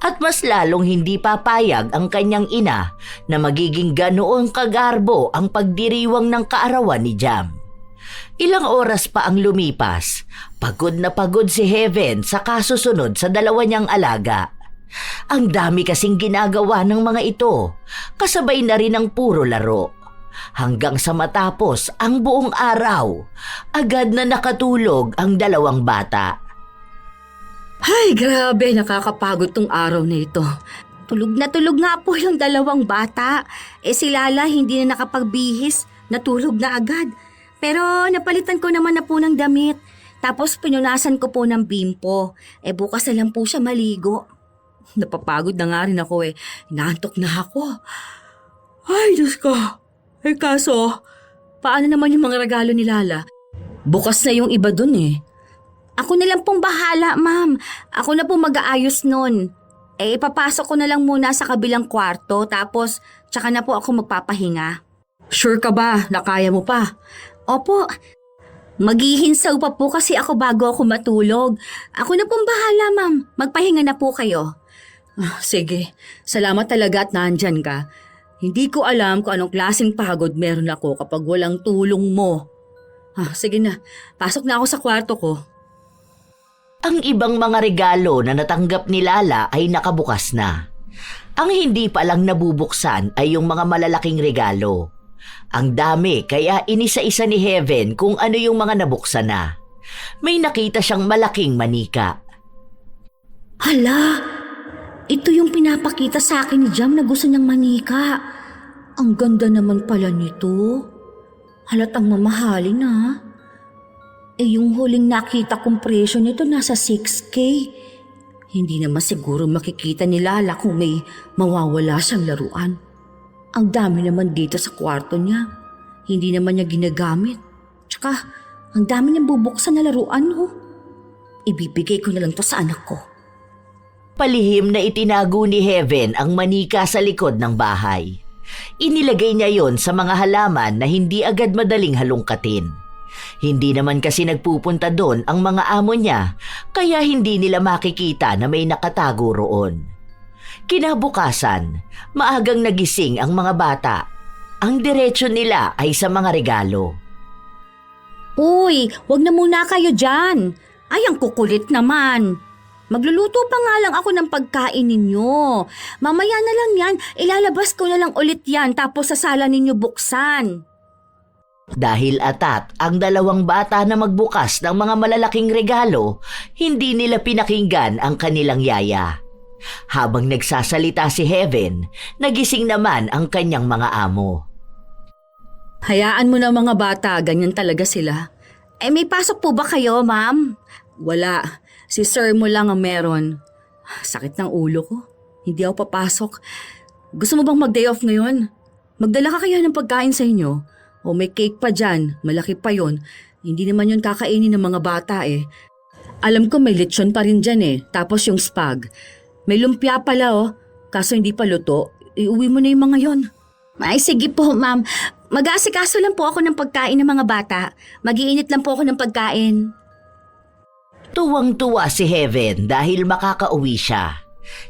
At mas lalong hindi papayag ang kanyang ina na magiging ganoong kagarbo ang pagdiriwang ng kaarawan ni Jam. Ilang oras pa ang lumipas, pagod na pagod si Heaven sa kasusunod sa dalawa niyang alaga. Ang dami kasing ginagawa ng mga ito, kasabay na rin ang puro laro. Hanggang sa matapos ang buong araw, agad na nakatulog ang dalawang bata. Ay, grabe, nakakapagod tong araw na ito. Tulog nga po yung dalawang bata. Si Lala hindi na nakapagbihis, natulog na agad. Pero napalitan ko naman na po ng damit. Tapos pinunasan ko po ng bimpo. Bukas na lang po siya maligo. Napapagod na nga rin ako Inaantok na ako. Ay, Diyos ko. Kaso, paano naman yung mga regalo ni Lala? Bukas na yung iba dun Ako na lang pong bahala, ma'am. Ako na po mag-aayos nun. Ipapasok ko na lang muna sa kabilang kwarto tapos tsaka na po ako magpapahinga. Sure ka ba na kaya mo pa? Opo. Maghihinsaw pa po kasi ako bago ako matulog. Ako na pong bahala, ma'am. Magpahinga na po kayo. Sige, salamat talaga at nandyan ka. Hindi ko alam kung anong klaseng pagod meron ako kapag walang tulong mo. Sige na, pasok na ako sa kwarto ko. Ang ibang mga regalo na natanggap ni Lala ay nakabukas na. Ang hindi pa lang nabubuksan ay yung mga malalaking regalo. Ang dami kaya inisa-isa ni Heaven kung ano yung mga nabuksan na. May nakita siyang malaking manika. Hala, ito yung pinapakita sa akin ni Jam na gusto niyang manika. Ang ganda naman pala nito. Halatang mamahalin yung huling nakita kong presyo nito nasa 6K. Hindi naman siguro makikita ni Lala kung may mawawala siyang laruan. Ang dami naman dito sa kwarto niya. Hindi naman niya ginagamit. Tsaka, ang dami niyang bubuksan na laruan Ibibigay ko na lang to sa anak ko. Palihim na itinago ni Heaven ang manika sa likod ng bahay. Inilagay niya yon sa mga halaman na hindi agad madaling halungkatin. Hindi naman kasi nagpupunta doon ang mga amo niya, kaya hindi nila makikita na may nakatago roon. Kinabukasan, maagang nagising ang mga bata. Ang diretsyo nila ay sa mga regalo. Uy, wag na muna kayo dyan. Ay, ang kukulit naman. Magluluto pa nga lang ako ng pagkain ninyo. Mamaya na lang yan, ilalabas ko na lang ulit yan tapos sa sala ninyo buksan. Dahil atat ang dalawang bata na magbukas ng mga malalaking regalo, hindi nila pinakinggan ang kanilang yaya. Habang nagsasalita si Heaven, nagising naman ang kanyang mga amo. Hayaan mo na mga bata, ganyan talaga sila. May pasok po ba kayo, ma'am? Wala, si sir mo lang ang meron. Sakit ng ulo ko, hindi ako papasok. Gusto mo bang mag-day off ngayon? Magdala ka kaya ng pagkain sa inyo? O may cake pa dyan, malaki pa yon. Hindi naman yun kakainin ng mga bata eh. Alam ko may lechon pa rin dyan eh, tapos yung spag. May lumpia pala kaso hindi pa luto. Iuwi mo na yung mga yon. Ay, sige po, ma'am. Mag-aasikaso lang po ako ng pagkain ng mga bata. Mag-iinit lang po ako ng pagkain. Tuwang-tuwa si Heaven dahil makakauwi siya.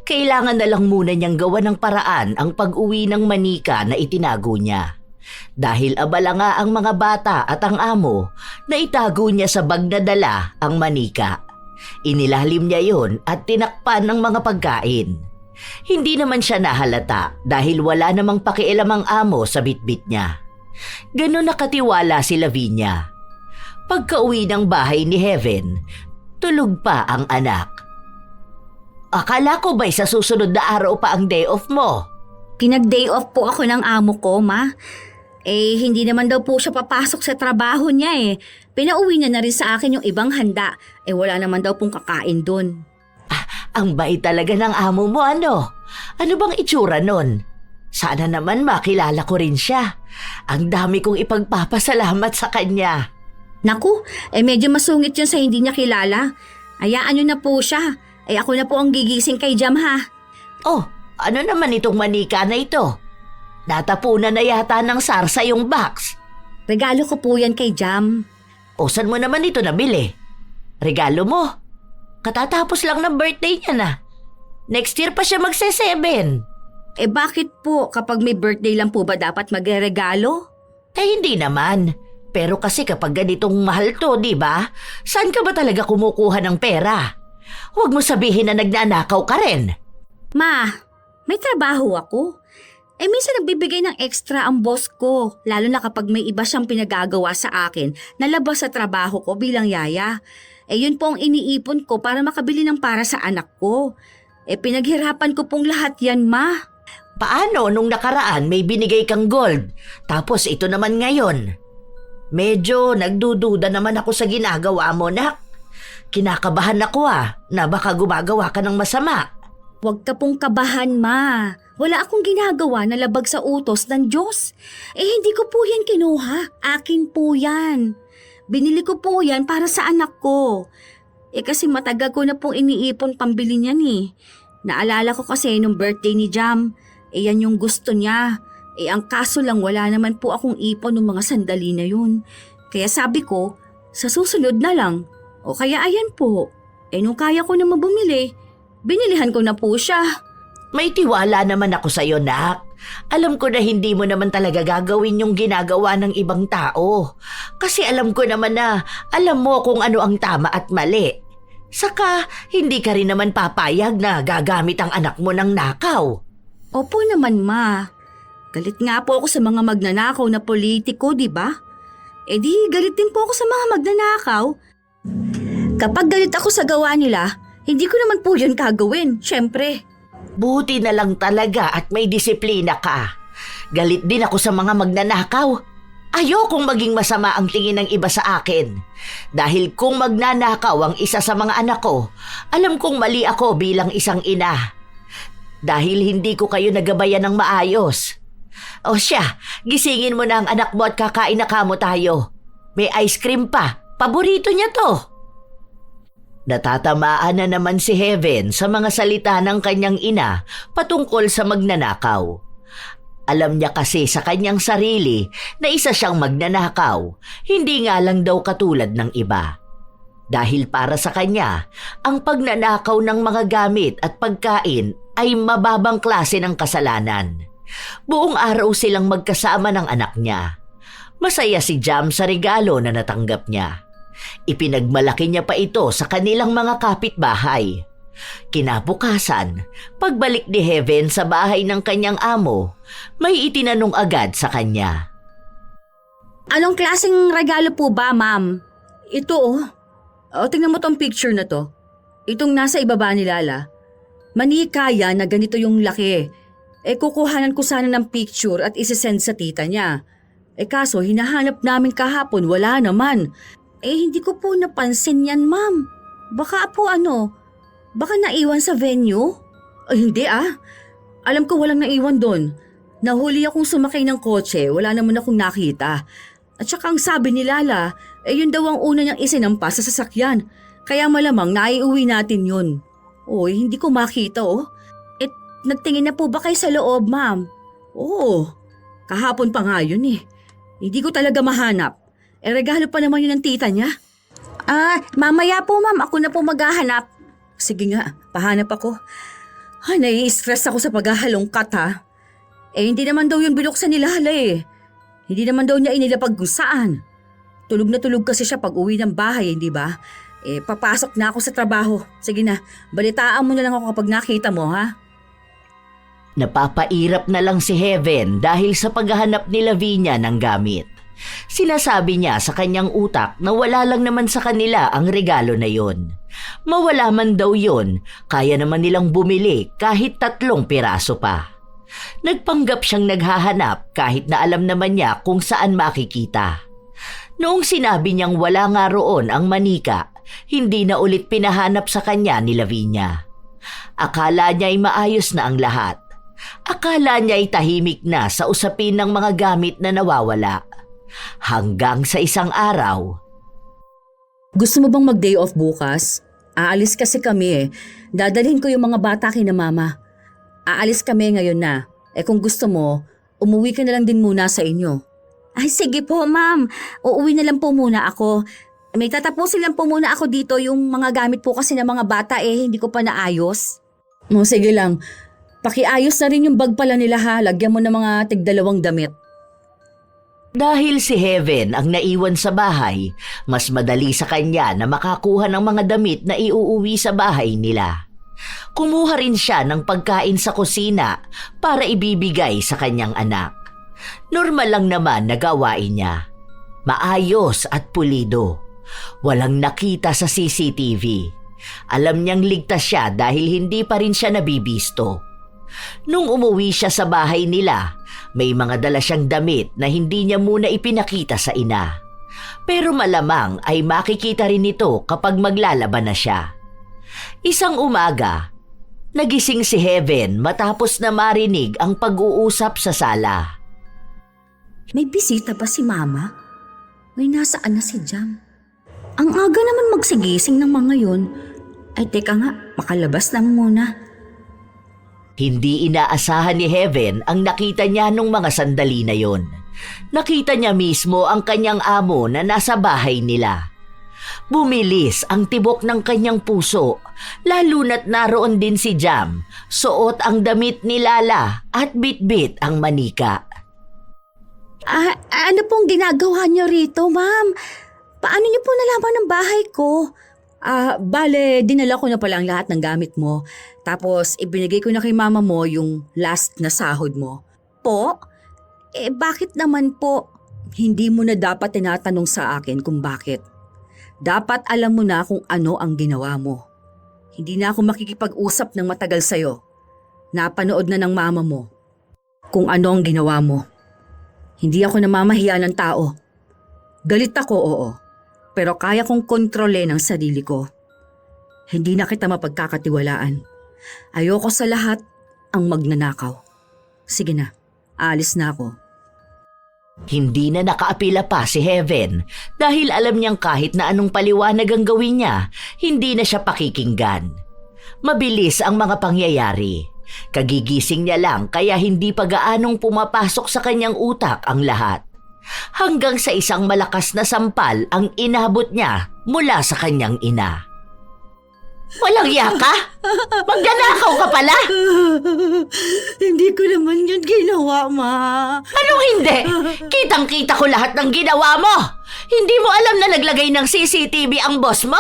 Kailangan na lang muna niyang gawa ng paraan ang pag-uwi ng manika na itinago niya. Dahil abala nga ang mga bata at ang amo, na itago niya sa bag na dala ang manika. Inilalim niya yon at tinakpan ng mga pagkain. Hindi naman siya nahalata dahil wala namang pakialam ang amo sa bitbit niya. Ganon nakatiwala si Lavinia. Pagka-uwi ng bahay ni Heaven, tulog pa ang anak. Akala ko ba'y sa susunod na araw pa ang day off mo? Pinag-day off po ako ng amo ko, ma. Hindi naman daw po siya papasok sa trabaho niya eh. Pinauwi niya na rin sa akin yung ibang handa. Wala naman daw pong kakain dun. Ang bait talaga ng amo mo, ano? Ano bang itsura nun? Sana naman makilala ko rin siya. Ang dami kong ipagpapasalamat sa kanya. Naku, medyo masungit yun sa hindi niya kilala. Hayaan niyo na po siya. Ako na po ang gigising kay Jam, ha? Oh, ano naman itong manika na ito? Natapunan na yata ng sarsa yung box. Regalo ko po yan kay Jam. O saan mo naman ito nabili? Regalo mo? Katatapos lang ng birthday niya na. Next year pa siya magse-7. Bakit po? Kapag may birthday lang po ba dapat magre-regalo? Hindi naman. Pero kasi kapag ganitong mahal to, di ba? Saan ka ba talaga kumukuha ng pera? Huwag mo sabihin na nagnanakaw ka rin. Ma, may trabaho ako. Minsan nagbibigay ng extra ang boss ko, lalo na kapag may iba siyang pinagagawa sa akin na labas sa trabaho ko bilang yaya. Yun po ang iniipon ko para makabili ng para sa anak ko. Pinaghirapan ko pong lahat yan, ma. Paano nung nakaraan may binigay kang gold, tapos ito naman ngayon? Medyo nagdududa naman ako sa ginagawa mo, nak. Kinakabahan ako na baka gumagawa ka ng masama. Huwag ka pong kabahan, ma. Wala akong ginagawa na labag sa utos ng Diyos. Hindi ko po yan kinuha. Akin po yan. Binili ko po yan para sa anak ko. Kasi matagal ko na pong iniipon pambili niyan eh. Naalala ko kasi nung birthday ni Jam, yan yung gusto niya. Ang kaso lang wala naman po akong ipon ng mga sandali na yun. Kaya sabi ko, sa susunod na lang. O kaya ayan po. Nung kaya ko na mabumili, binilihan ko na po siya. May tiwala naman ako sa'yo, nak. Alam ko na hindi mo naman talaga gagawin yung ginagawa ng ibang tao. Kasi alam ko naman na alam mo kung ano ang tama at mali. Saka, hindi ka rin naman papayag na gagamit ang anak mo ng nakaw. Opo naman, ma. Galit nga po ako sa mga magnanakaw na politiko, di ba? Di galit din po ako sa mga magnanakaw. Kapag galit ako sa gawa nila, hindi ko naman po yun gagawin, syempre. Buti na lang talaga at may disiplina ka. Galit din ako sa mga magnanakaw. Ayokong maging masama ang tingin ng iba sa akin. Dahil kung magnanakaw ang isa sa mga anak ko, alam kong mali ako bilang isang ina. Dahil hindi ko kayo nagabayan ng maayos. O siya, gisingin mo na ang anak mo at kakain na kamo tayo. May ice cream pa. Paborito niya to. Natatamaan na naman si Heaven sa mga salita ng kanyang ina patungkol sa magnanakaw. Alam niya kasi sa kanyang sarili na isa siyang magnanakaw, hindi nga lang daw katulad ng iba. Dahil para sa kanya, ang pagnanakaw ng mga gamit at pagkain ay mababang klase ng kasalanan. Buong araw silang magkasama ng anak niya. Masaya si Jam sa regalo na natanggap niya. Ipinagmalaki niya pa ito sa kanilang mga kapitbahay. Kinabukasan, pagbalik ni Heaven sa bahay ng kanyang amo, may itinanong agad sa kanya. Anong klaseng regalo po ba, ma'am? Ito tingnan mo tong picture na to. Itong nasa ibaba ni Lala. Manikaya na ganito yung laki. Kukuhanan ko sana ng picture at isisend sa tita niya. Kaso hinahanap namin kahapon, wala naman. Hindi ko po napansin yan, ma'am. Baka baka naiwan sa venue? Hindi Alam ko walang naiwan doon. Nahuli akong sumakay ng kotse, wala naman akong nakita. At saka ang sabi ni Lala, yun daw ang una niyang isinampa sa sasakyan. Kaya malamang naiuwi natin yun. Hindi ko makita Nagtingin na po ba kayo sa loob, ma'am? Oo, kahapon pa nga yun Hindi ko talaga mahanap. Regalo pa naman yun ng tita niya. Mamaya po, ma'am. Ako na po maghahanap. Sige nga, pahanap ako. Nai-stress ako sa paghahalongkat hindi naman daw yun binuksan ni Lala Hindi naman daw niya inilapag kung saan. Tulog na tulog kasi siya pag uwi ng bahay, hindi ba? Papasok na ako sa trabaho. Sige na, balitaan mo na lang ako kapag nakita mo, Napapairap na lang si Heaven dahil sa paghahanap ni Lavinia ng gamit. Sinasabi niya sa kanyang utak na wala lang naman sa kanila ang regalo na yon. Mawala man daw yon, kaya naman nilang bumili kahit 3 piraso pa. Nagpanggap siyang naghahanap kahit na alam naman niya kung saan makikita. Noong sinabi niyang wala nga roon ang manika, hindi na ulit pinahanap sa kanya ni Lavinia. Akala niya ay maayos na ang lahat. Akala niya ay tahimik na sa usapin ng mga gamit na nawawala. Hanggang sa isang araw. Gusto mo bang mag-day off bukas? Aalis kasi kami Dadalhin ko yung mga bata kina mama. Aalis kami ngayon na. Kung gusto mo, umuwi ka na lang din muna sa inyo. Ay, sige po, ma'am. Uuwi na lang po muna ako. May tatapusin lang po muna ako dito. Yung mga gamit po kasi ng mga bata hindi ko pa naayos. Sige lang. Pakiayos na rin yung bag pala nila Lagyan mo ng mga tig-2 damit. Dahil si Heaven ang naiwan sa bahay, mas madali sa kanya na makakuha ng mga damit na iuuwi sa bahay nila. Kumuha rin siya ng pagkain sa kusina para ibibigay sa kanyang anak. Normal lang naman na gawain niya. Maayos at pulido. Walang nakita sa CCTV. Alam niyang ligtas siya dahil hindi pa rin siya nabibisto. Nung umuwi siya sa bahay nila, may mga dala siyang damit na hindi niya muna ipinakita sa ina. Pero malamang ay makikita rin ito kapag maglalaban na siya. Isang umaga, nagising si Heaven matapos na marinig ang pag-uusap sa sala. May bisita ba si mama? May nasaan na si Jam? Ang aga naman magsigising ng mga yun. Ay teka nga, makalabas lang muna. Hindi inaasahan ni Heaven ang nakita niya nung mga sandali na yon. Nakita niya mismo ang kanyang amo na nasa bahay nila. Bumilis ang tibok ng kanyang puso, lalo na't naroon din si Jam, suot ang damit ni Lala at bit-bit ang manika. Ano pong ginagawa niyo rito, ma'am? Paano niyo po nalaman ang bahay ko? Bale, dinala ko na pala ang lahat ng gamit mo. Tapos, ibinigay ko na kay mama mo yung last na sahod mo. Po? Bakit naman po? Hindi mo na dapat tinatanong sa akin kung bakit. Dapat alam mo na kung ano ang ginawa mo. Hindi na ako makikipag-usap ng matagal sa'yo. Napanood na ng mama mo kung ano ang ginawa mo. Hindi ako namamahiya ng tao. Galit ako, oo. Pero kaya kong kontrolin ang sarili ko. Hindi na kita mapagkakatiwalaan. Ayoko sa lahat ang magnanakaw. Sige na, aalis na ako. Hindi na nakaapila pa si Heaven dahil alam niyang kahit na anong paliwanag ang gawin niya, hindi na siya pakikinggan. Mabilis ang mga pangyayari. Kagigising niya lang kaya hindi pa gaanong pumapasok sa kanyang utak ang lahat. Hanggang sa isang malakas na sampal ang inabot niya mula sa kanyang ina. Walang yaka? Magnanakaw ka pala? Hindi ko naman yun ginawa, Ma. Anong hindi? Kitang-kita ko lahat ng ginawa mo. Hindi mo alam na naglagay ng CCTV ang boss mo?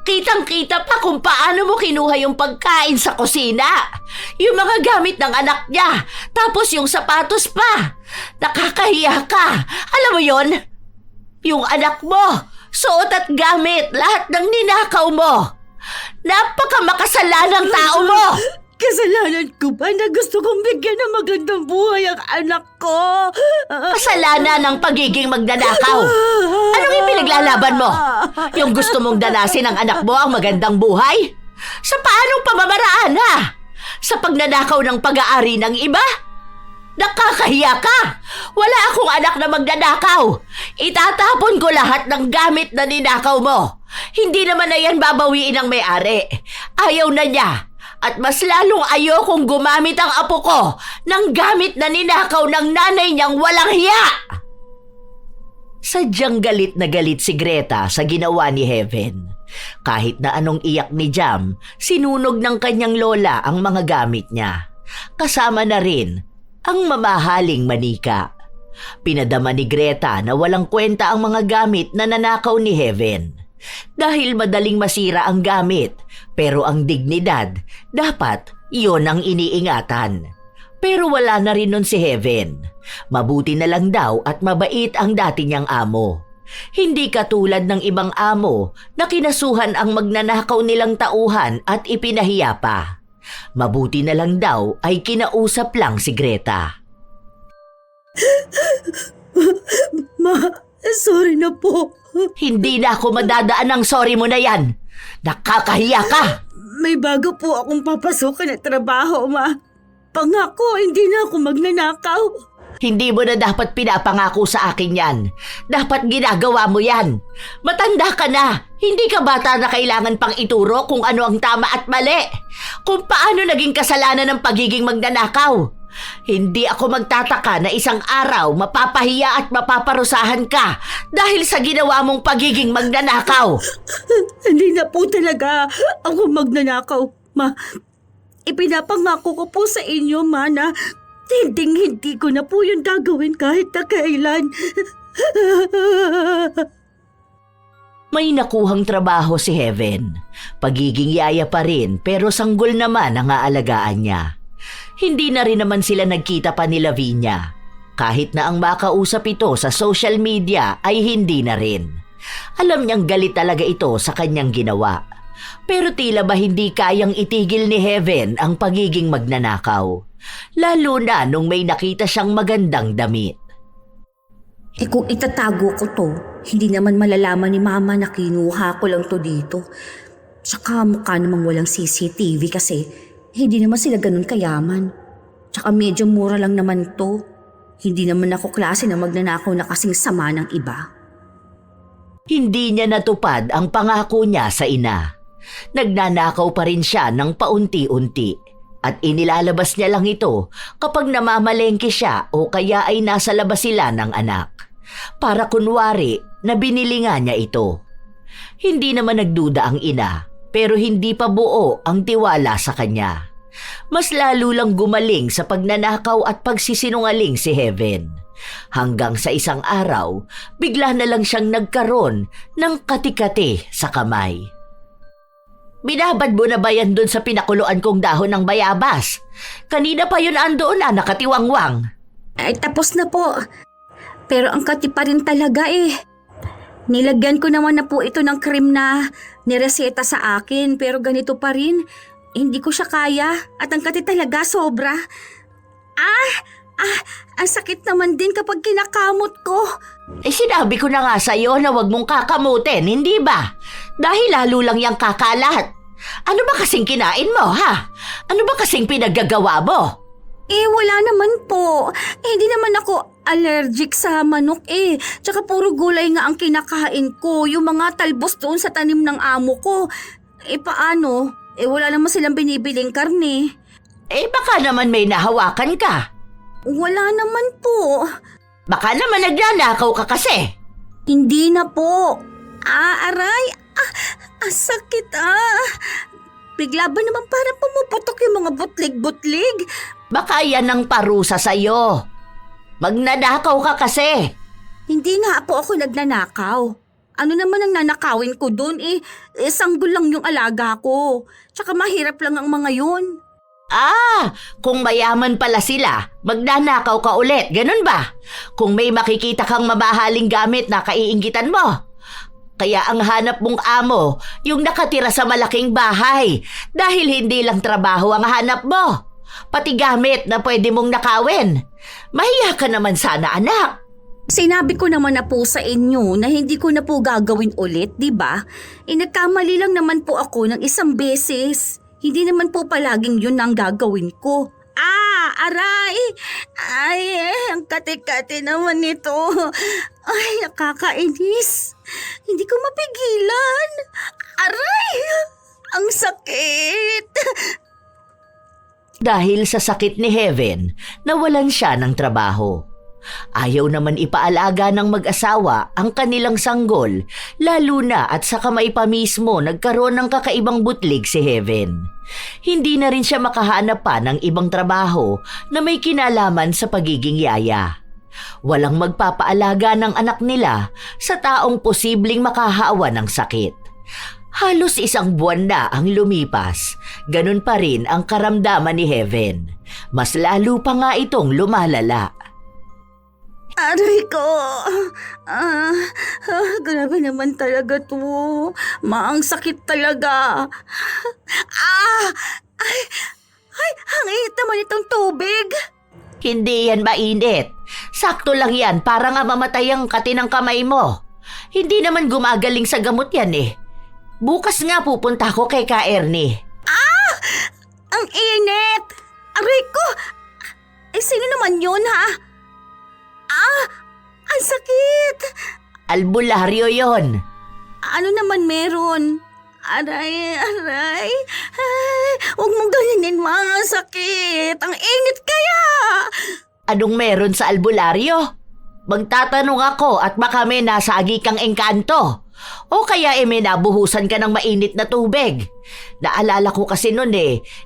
Kitang-kita pa kung paano mo kinuha yung pagkain sa kusina. Yung mga gamit ng anak niya. Tapos yung sapatos pa. Nakakahiya ka. Alam mo yon? Yung anak mo, suot at gamit, lahat ng ninakaw mo. Napaka-makasalanang tao mo! Kasalanan ko ba na gusto kong bigyan ng magandang buhay ang anak ko? Kasalanan ng pagiging magnanakaw. Anong ipinaglalaban mo? Yung gusto mong danasin ng anak mo ang magandang buhay? Sa paanong pamamaraan ha? Sa pagnanakaw ng pag-aari ng iba? Nakakahiya ka! Wala akong anak na magnanakaw. Itatapon ko lahat ng gamit na ninakaw mo. Hindi naman na yan babawiin ng may-ari. Ayaw na niya. At mas lalong ayokong gumamit ang apo ko ng gamit na ninakaw ng nanay niyang walang hiya. Sadyang galit na galit si Greta sa ginawa ni Heaven. Kahit na anong iyak ni Jam, sinunog ng kanyang lola ang mga gamit niya. Kasama na rin ang mamahaling manika. Pinadama ni Greta na walang kwenta ang mga gamit na nanakaw ni Heaven. Dahil madaling masira ang gamit, pero ang dignidad, dapat iyon ang iniingatan. Pero wala na rin nun si Heaven. Mabuti na lang daw at mabait ang dati niyang amo. Hindi katulad ng ibang amo na kinasuhan ang magnanakaw nilang tauhan at ipinahiya pa. Mabuti na lang daw ay kinausap lang si Greta. Ma, sorry na po. Hindi na ako madadaan ng sorry mo na yan. Nakakahiya ka! May bago po akong papasukan na trabaho, Ma. Pangako, hindi na ako magnanakaw. Hindi mo na dapat pinapangako sa akin yan. Dapat ginagawa mo yan. Matanda ka na. Hindi ka bata na kailangan pang ituro kung ano ang tama at mali. Kung paano naging kasalanan ng pagiging magnanakaw. Hindi ako magtataka na isang araw mapapahiya at mapaparusahan ka dahil sa ginawa mong pagiging magnanakaw. Hindi na po talaga ako magnanakaw, Ma. Ipinapangako ko po sa inyo, Ma, na hindi ko na po yun gagawin kahit na kailan. May nakuhang trabaho si Heaven. Pagiging yaya pa rin pero sanggol naman ang aalagaan niya. Hindi na rin naman sila nagkita pa ni Lavinia. Kahit na ang makausap ito sa social media ay hindi na rin. Alam niyang galit talaga ito sa kanyang ginawa. Pero tila ba hindi kayang itigil ni Heaven ang pagiging magnanakaw. Lalo na nung may nakita siyang magandang damit. Kung itatago ko to, hindi naman malalaman ni Mama na kinuha ko lang to dito. Tsaka mukha namang walang CCTV kasi hindi naman sila ganun kayaman. Tsaka medyo mura lang naman to. Hindi naman ako klase na magnanakaw na kasing sama ng iba. Hindi niya natupad ang pangako niya sa ina. Nagnanakaw pa rin siya ng paunti-unti at inilalabas niya lang ito kapag namamalengke siya o kaya ay nasa labas sila ng anak. Para kunwari na binili nga niya ito. Hindi naman nagduda ang ina pero hindi pa buo ang tiwala sa kanya. Mas lalo lang gumaling sa pagnanakaw at pagsisinungaling si Heaven. Hanggang sa isang araw, bigla na lang siyang nagkaroon ng kati-kati sa kamay. Binabad mo na ba yan dun sa pinakuluan kong dahon ng bayabas? Kanina pa yun andoon na nakatiwangwang. Ay, tapos na po. Pero ang kati pa rin talaga eh. Nilagyan ko naman na po ito ng cream na nireseta sa akin pero ganito pa rin. Hindi ko siya kaya at ang kati talaga sobra. Ang sakit naman din kapag kinakamot ko. Sinabi ko na nga sa'yo na wag mong kakamutin, hindi ba? Dahil lalo lang yung kakalat. Ano ba kasing kinain mo, ha? Ano ba kasing pinaggagawa mo? Wala naman po. Hindi naman ako allergic sa manok eh. Tsaka puro gulay nga ang kinakain ko. Yung mga talbos doon sa tanim ng amo ko. Paano? Wala naman silang binibiling karne. Baka naman may nahawakan ka. Wala naman po. Baka naman nagnanakaw ka kasi. Hindi na po. Aray. Sakit Bigla ba naman parang pumuputok yung mga butlig-butlig? Baka yan ang parusa sa'yo. Magnanakaw ka kasi. Hindi nga po ako nagnanakaw. Ano naman ang nanakawin ko doon sanggol lang yung alaga ko. Tsaka mahirap lang ang mga yun. Kung mayaman pala sila, magnanakaw ka ulit, ganun ba? Kung may makikita kang mabahaling gamit na kaiinggitan mo. Kaya ang hanap mong amo, yung nakatira sa malaking bahay, dahil hindi lang trabaho ang hanap mo. Pati gamit na pwede mong nakawin. Mahiya ka naman sana, anak. Sinabi ko naman na po sa inyo na hindi ko na po gagawin ulit, di ba? Nagkamali lang naman po ako ng isang beses. Hindi naman po palaging yun ang gagawin ko. Aray! Ang kati-kati naman nito. Ay, nakakainis. Hindi ko mapigilan. Aray! Ang sakit! Dahil sa sakit ni Heaven, nawalan siya ng trabaho. Ayaw naman ipaalaga ng mag-asawa ang kanilang sanggol, lalo na at sa kamay pa mismo nagkaroon ng kakaibang butlig si Heaven. Hindi na rin siya makahanap pa ng ibang trabaho na may kinalaman sa pagiging yaya. Walang magpapaalaga ng anak nila sa taong posibleng makahawa ng sakit. Halos 1 buwan na ang lumipas, ganun pa rin ang karamdaman ni Heaven. Mas lalo pa nga itong lumalala. Aray ko! Grabe naman talaga to. Maang sakit talaga. Ang init naman itong tubig. Hindi yan mainit. Sakto lang yan para nga mamatay ang kati ng kamay mo. Hindi naman gumagaling sa gamot yan eh. Bukas nga pupunta ko kay Ka Ernie. Ang init! Aray ko! Sino naman yun ha? Ang sakit! Albularyo yon. Ano naman meron? Aray. Huwag mong ganyanin, mga sakit. Ang init kaya! Anong meron sa albularyo? Magtatanong ako at baka may nasagi kang engkanto. O kaya may nabuhusan ka ng mainit na tubig. Naalala ko kasi noon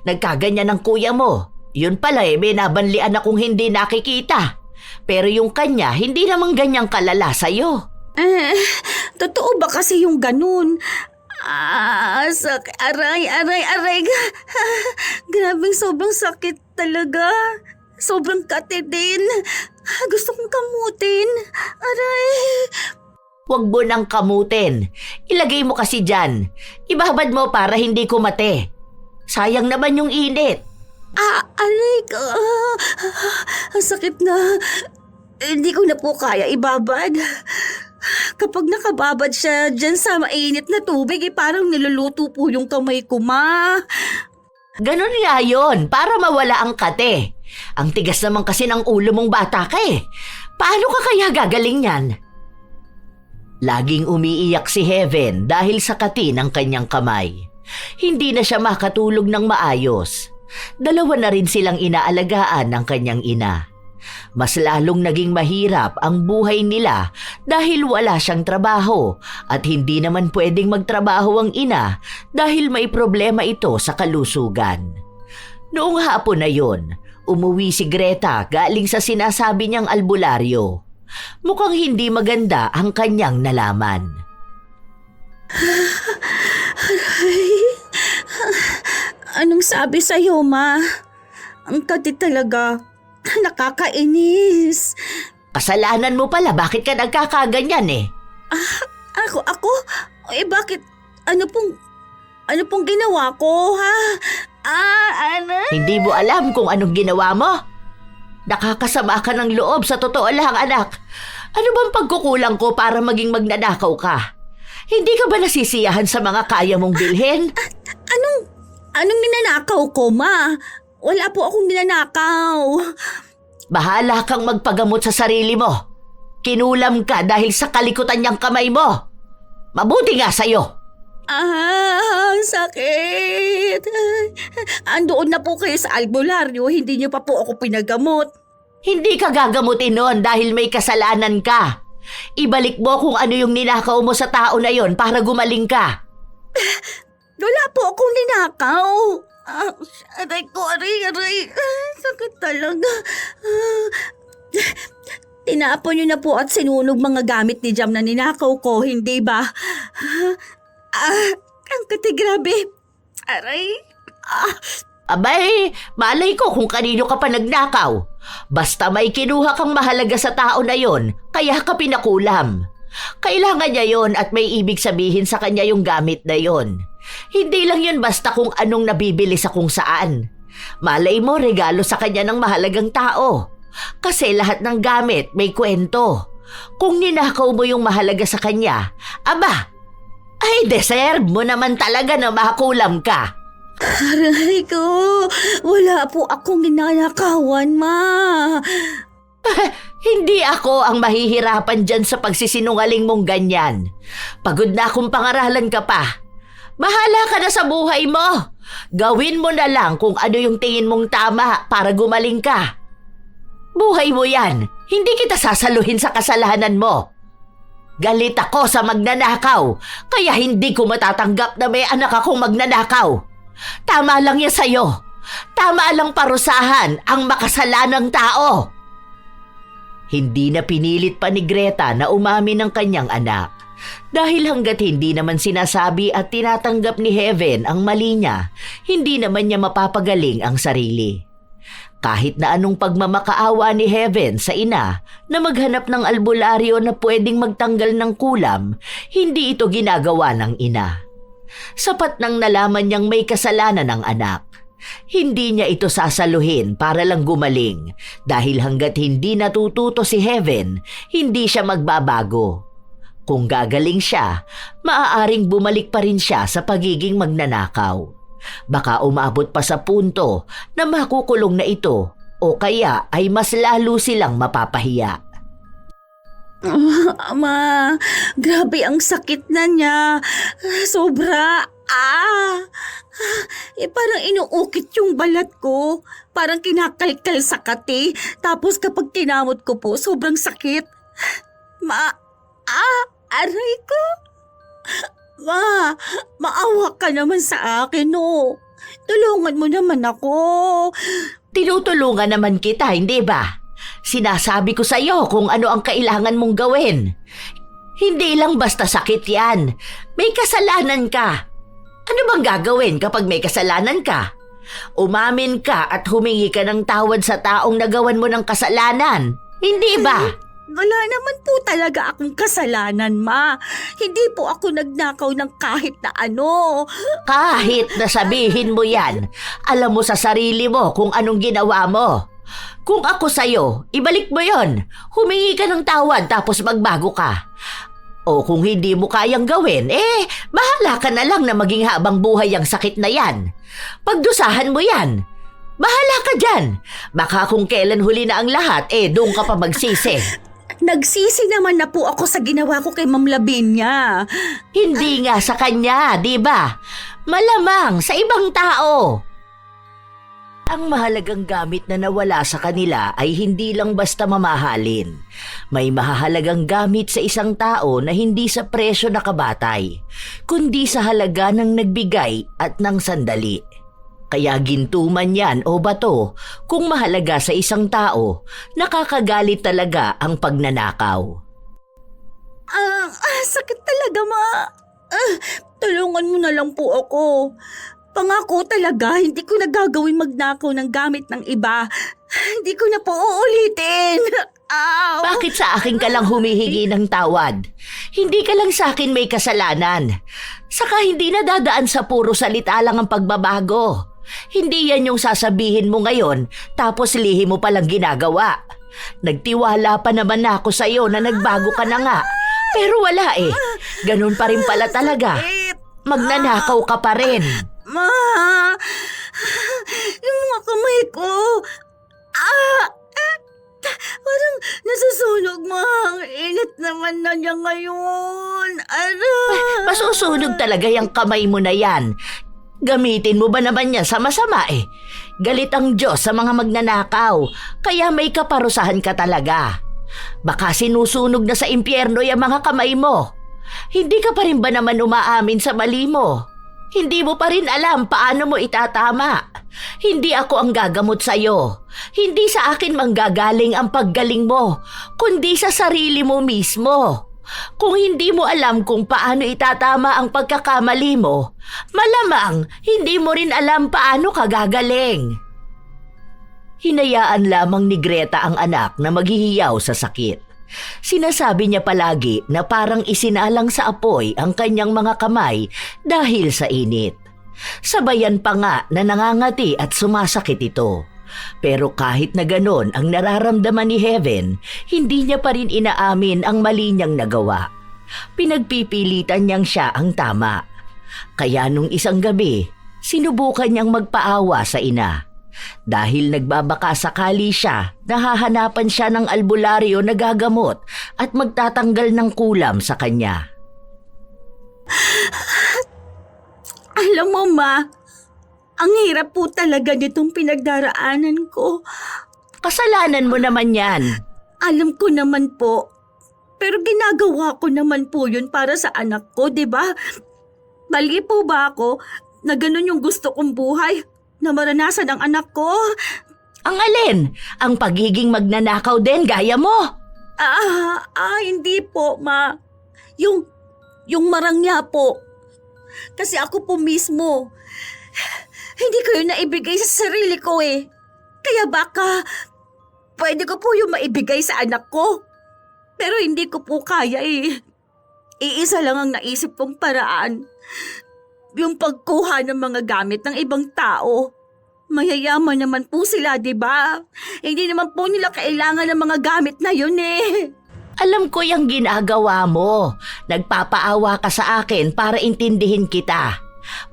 nagkaganyan ng kuya mo. Yun pala may nabanlian akong hindi nakikita. Pero yung kanya, hindi namang ganyang kalala sa'yo. Totoo ba kasi yung ganun? Aray. Grabing sobrang sakit talaga. Sobrang kati din. Gusto kong kamutin. Aray. Huwag mo nang kamutin. Ilagay mo kasi dyan. Ibabad mo para hindi kumate. Sayang naman yung init. Aray ko. Ang sakit na. Hindi ko na po kaya ibabad. Kapag nakababad siya dyan sa mainit na tubig, parang niluluto po yung kamay ko, ma. Ganon nga yun, para mawala ang kate. Ang tigas naman kasi ng ulo mong bata ka Paano ka kaya gagaling yan? Laging umiiyak si Heaven dahil sa kati ng kanyang kamay. Hindi na siya makatulog ng maayos. 2 na rin silang inaalagaan ng kanyang ina. Mas lalong naging mahirap ang buhay nila dahil wala siyang trabaho at hindi naman pwedeng magtrabaho ang ina dahil may problema ito sa kalusugan. Noong hapon na yon, umuwi si Greta galing sa sinasabi niyang albularyo. Mukhang hindi maganda ang kanyang nalaman. Anong sabi sa'yo, ma? Ang kati talaga. Nakakainis. Kasalanan mo pala, bakit ka nagkakaganyan Ako? Bakit? Ano pong ginawa ko, ha? Hindi mo alam kung anong ginawa mo? Nakakasama ka ng loob sa totoo lang, anak. Ano bang pagkukulang ko para maging magnanakaw ka? Hindi ka ba nasisiyahan sa mga kaya mong bilhin? Anong ninanakaw ko, ma? Wala po akong ninanakaw. Bahala kang magpagamot sa sarili mo. Kinulam ka dahil sa kalikutan niyang kamay mo. Mabuti nga sa'yo. Ang sakit. Andoon na po kayo sa albularyo, hindi niyo pa po ako pinagamot. Hindi ka gagamutin nun dahil may kasalanan ka. Ibalik mo kung ano yung ninakaw mo sa tao na yon para gumaling ka. Wala po akong ninakaw. Aray ko, aray. Sakit talaga. Tinapon niyo na po at sinunog mga gamit ni Jam na ninakaw ko, hindi ba? Ang grabe. Aray. Abay, malay ko kung kanino ka pa nagnakaw. Basta may kinuha kang mahalaga sa tao na yon, kaya ka pinakulam. Kailangan niya yon at may ibig sabihin sa kanya yung gamit na yon. Hindi lang yun basta kung anong nabibili sa kung saan. Malay mo regalo sa kanya ng mahalagang tao. Kasi lahat ng gamit may kwento. Kung ninakaw mo yung mahalaga sa kanya, aba, ay deserve mo naman talaga na makulam ka. Aray ko, wala po akong ninanakawan, ma. Hindi ako ang mahihirapan dyan sa pagsisinungaling mong ganyan. Pagod na akong pangaralan ka pa. Bahala ka na sa buhay mo. Gawin mo na lang kung ano yung tingin mong tama para gumaling ka. Buhay mo yan. Hindi kita sasaluhin sa kasalanan mo. Galit ako sa magnanakaw, kaya hindi ko matatanggap na may anak akong magnanakaw. Tama lang yan sa'yo. Tama lang parusahan ang makasalanang tao. Hindi na pinilit pa ni Greta na umamin ng kanyang anak. Dahil hanggat hindi naman sinasabi at tinatanggap ni Heaven ang mali niya, hindi naman niya mapapagaling ang sarili. Kahit na anong pagmamakaawa ni Heaven sa ina na maghanap ng albularyo na pwedeng magtanggal ng kulam, hindi ito ginagawa ng ina. Sapat nang nalaman niyang may kasalanan ng anak. Hindi niya ito sasaluhin para lang gumaling dahil hanggat hindi natututo si Heaven, hindi siya magbabago. Kung gagaling siya, maaaring bumalik pa rin siya sa pagiging magnanakaw. Baka umabot pa sa punto na makukulong na ito o kaya ay mas lalo silang mapapahiya. Ama, grabe ang sakit na niya. Sobra. Parang inuukit yung balat ko. Parang kinakalkal sa kati. Tapos kapag kinamot ko po, sobrang sakit. Aray ko. Ma, maawa ka naman sa akin, no? Tulungan mo naman ako. Tinutulungan naman kita, hindi ba? Sinasabi ko sa iyo kung ano ang kailangan mong gawin. Hindi lang basta sakit yan. May kasalanan ka. Ano bang gagawin kapag may kasalanan ka? Umamin ka at humingi ka ng tawad sa taong nagawan mo ng kasalanan. Hindi ba? Wala naman po talaga akong kasalanan, ma. Hindi po ako nagnakaw ng kahit na ano. Kahit na sabihin mo yan, alam mo sa sarili mo kung anong ginawa mo. Kung ako sa'yo, ibalik mo yon. Humingi ka ng tawad tapos magbago ka. O kung hindi mo kayang gawin, bahala ka na lang na maging habang buhay ang sakit na yan. Pagdusahan mo yan. Bahala ka dyan. Baka kung kailan huli na ang lahat, doon ka pa magsisi. Nagsisi naman na po ako sa ginawa ko kay Ma'am Lavinia. Hindi nga sa kanya, di ba? Malamang sa ibang tao. Ang mahalagang gamit na nawala sa kanila ay hindi lang basta mamahalin. May mahalagang gamit sa isang tao na hindi sa presyo nakabatay, kundi sa halaga ng nagbigay at ng sandali. Kaya ginto man yan o bato, kung mahalaga sa isang tao, nakakagalit talaga ang pagnanakaw. Sakit talaga, ma. Tulungan mo na lang po ako. Pangako talaga, hindi ko na gagawin magnakaw ng gamit ng iba. Hindi ko na po uulitin. Ow! Bakit sa akin ka lang humihingi ng tawad? Hindi ka lang sa akin may kasalanan. Saka hindi na dadaan sa puro salita lang ang pagbabago. Hindi yan yung sasabihin mo ngayon tapos lihi mo palang ginagawa. Nagtiwala pa naman ako sa'yo na nagbago ka na nga. Pero wala Ganun pa rin pala talaga. Magnanakaw ka pa rin. Ma! Yung mga kamay ko. Parang nasusunog, ma. Ang init naman na niya ngayon. Masusunog talaga yung kamay mo na yan. Gamitin mo ba naman yan sa masama eh? Galit ang Diyos sa mga magnanakaw, kaya may kaparusahan ka talaga. Baka sinusunog na sa impyerno yung mga kamay mo. Hindi ka pa rin ba naman umaamin sa mali mo? Hindi mo pa rin alam paano mo itatama. Hindi ako ang gagamot sa'yo. Hindi sa akin manggagaling ang paggaling mo, kundi sa sarili mo mismo. Kung hindi mo alam kung paano itatama ang pagkakamali mo, malamang hindi mo rin alam paano ka gagaling. Hinayaan lamang ni Greta ang anak na maghihiyaw sa sakit. Sinasabi niya palagi na parang isinalang sa apoy ang kanyang mga kamay dahil sa init. Sabayan pa nga na nangangati at sumasakit ito. Pero kahit na ganon ang nararamdaman ni Heaven, hindi niya pa rin inaamin ang mali niyang nagawa. Pinagpipilitan niyang siya ang tama. Kaya nung isang gabi, sinubukan niyang magpaawa sa ina. Dahil nagbabaka sakali siya, nahahanapan siya ng albularyo na gagamot at magtatanggal ng kulam sa kanya. Alam mo, ma, ang hirap po talaga nitong pinagdaraanan ko. Kasalanan mo naman yan. Alam ko naman po. Pero ginagawa ko naman po yun para sa anak ko, di ba? Mali po ba ako na ganun yung gusto kong buhay? Na maranasan ang anak ko? Ang alin? Ang pagiging magnanakaw din gaya mo? Hindi po, ma. Yung marangya po. Kasi ako po mismo, hindi ko yun naibigay sa sarili ko eh. Kaya baka, pwede ko po yung maibigay sa anak ko. Pero hindi ko po kaya eh. Iisa lang ang naisip kong paraan. Yung pagkuha ng mga gamit ng ibang tao. Mayayaman naman po sila, di ba? Hindi naman po nila kailangan ng mga gamit na yun eh. Alam ko yung ginagawa mo. Nagpapaawa ka sa akin para intindihin kita.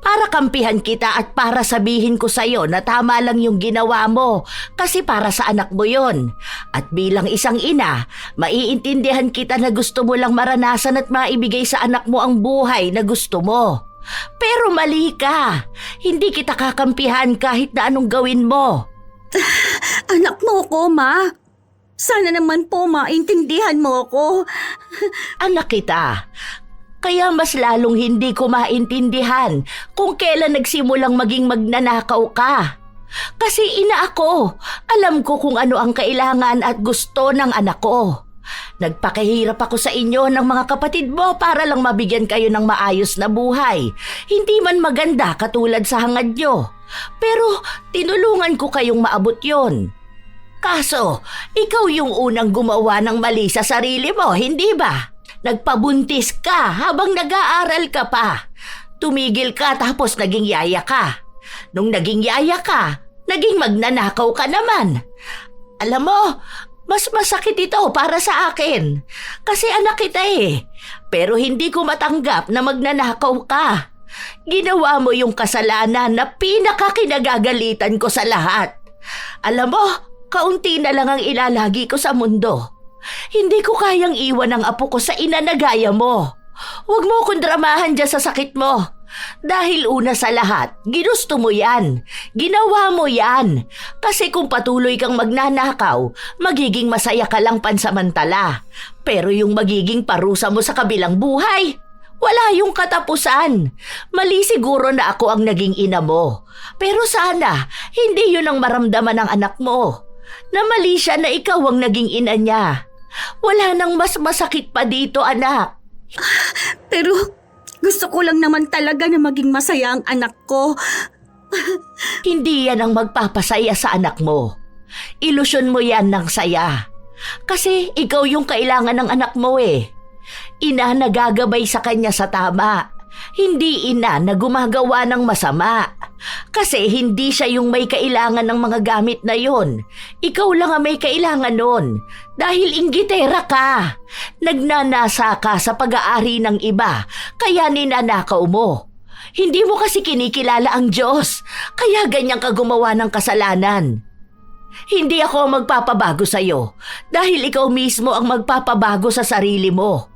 Para kampihan kita at para sabihin ko sa'yo na tama lang yung ginawa mo kasi para sa anak mo yon. At bilang isang ina, maiintindihan kita na gusto mo lang maranasan at maibigay sa anak mo ang buhay na gusto mo. Pero mali ka. Hindi kita kakampihan kahit na anong gawin mo. Anak mo ko, ma. Sana naman po maintindihan mo ko. Anak kita. Kaya mas lalong hindi ko maintindihan kung kailan nagsimulang maging magnanakaw ka. Kasi ina ako. Alam ko kung ano ang kailangan at gusto ng anak ko. Nagpakahirap ako sa inyo ng mga kapatid mo para lang mabigyan kayo ng maayos na buhay. Hindi man maganda katulad sa hangad nyo. Pero tinulungan ko kayong maabot yon. Kaso, ikaw yung unang gumawa ng mali sa sarili mo, hindi ba? Nagpabuntis ka habang nag-aaral ka pa. Tumigil ka tapos naging yaya ka. Nung naging yaya ka, naging magnanakaw ka naman. Alam mo, mas masakit ito para sa akin. Kasi anak kita eh. Pero hindi ko matanggap na magnanakaw ka. Ginawa mo yung kasalanan na pinakakinagagalitan ko sa lahat. Alam mo, kaunti na lang ang ilalagi ko sa mundo. Hindi ko kayang iwan ang apo ko sa ina na gaya mo. Huwag mo akong dramahan dyan sa sakit mo. Dahil una sa lahat, ginusto mo yan. Ginawa mo yan. Kasi kung patuloy kang magnanakaw, magiging masaya ka lang pansamantala. Pero yung magiging parusa mo sa kabilang buhay, wala yung katapusan. Mali siguro na ako ang naging ina mo. Pero sana, hindi yun ang maramdaman ng anak mo. Na mali siya na ikaw ang naging ina niya. Wala nang mas masakit pa dito, anak. Pero gusto ko lang naman talaga na maging masaya ang anak ko. Hindi yan ang magpapasaya sa anak mo. Ilusyon mo yan ng saya. Kasi ikaw yung kailangan ng anak mo eh. Ina na gagabay sa kanya sa tama. Hindi ina na gumagawa ng masama. Kasi hindi siya yung may kailangan ng mga gamit na yon. Ikaw lang ang may kailangan nun. Dahil inggitera ka. Nagnanasa ka sa pag-aari ng iba, kaya ninanakaw mo. Hindi mo kasi kinikilala ang Diyos, kaya ganyan ka gumawa ng kasalanan. Hindi ako ang magpapabago sa'yo dahil ikaw mismo ang magpapabago sa sarili mo.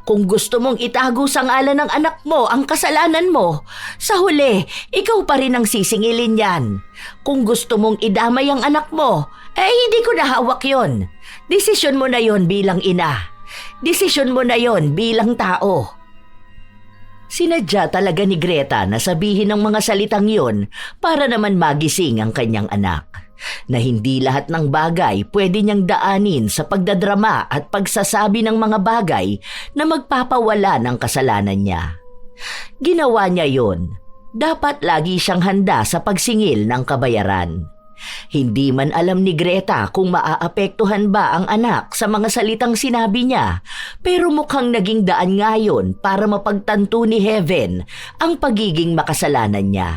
Kung gusto mong itago sa ngalan ng anak mo ang kasalanan mo, sa huli, ikaw pa rin ang sisingilin yan. Kung gusto mong idamay ang anak mo, hindi ko na hawak yon. Desisyon mo na yon bilang ina. Desisyon mo na yon bilang tao. Sinadya talaga ni Greta na sabihin ng mga salitang yon para naman magising ang kanyang anak. Na hindi lahat ng bagay pwede niyang daanin sa pagdadrama at pagsasabi ng mga bagay na magpapawala ng kasalanan niya. Ginawa niya yon. Dapat lagi siyang handa sa pagsingil ng kabayaran. Hindi man alam ni Greta kung maaapektuhan ba ang anak sa mga salitang sinabi niya, pero mukhang naging daan ngayon para mapagtanto ni Heaven ang pagiging makasalanan niya.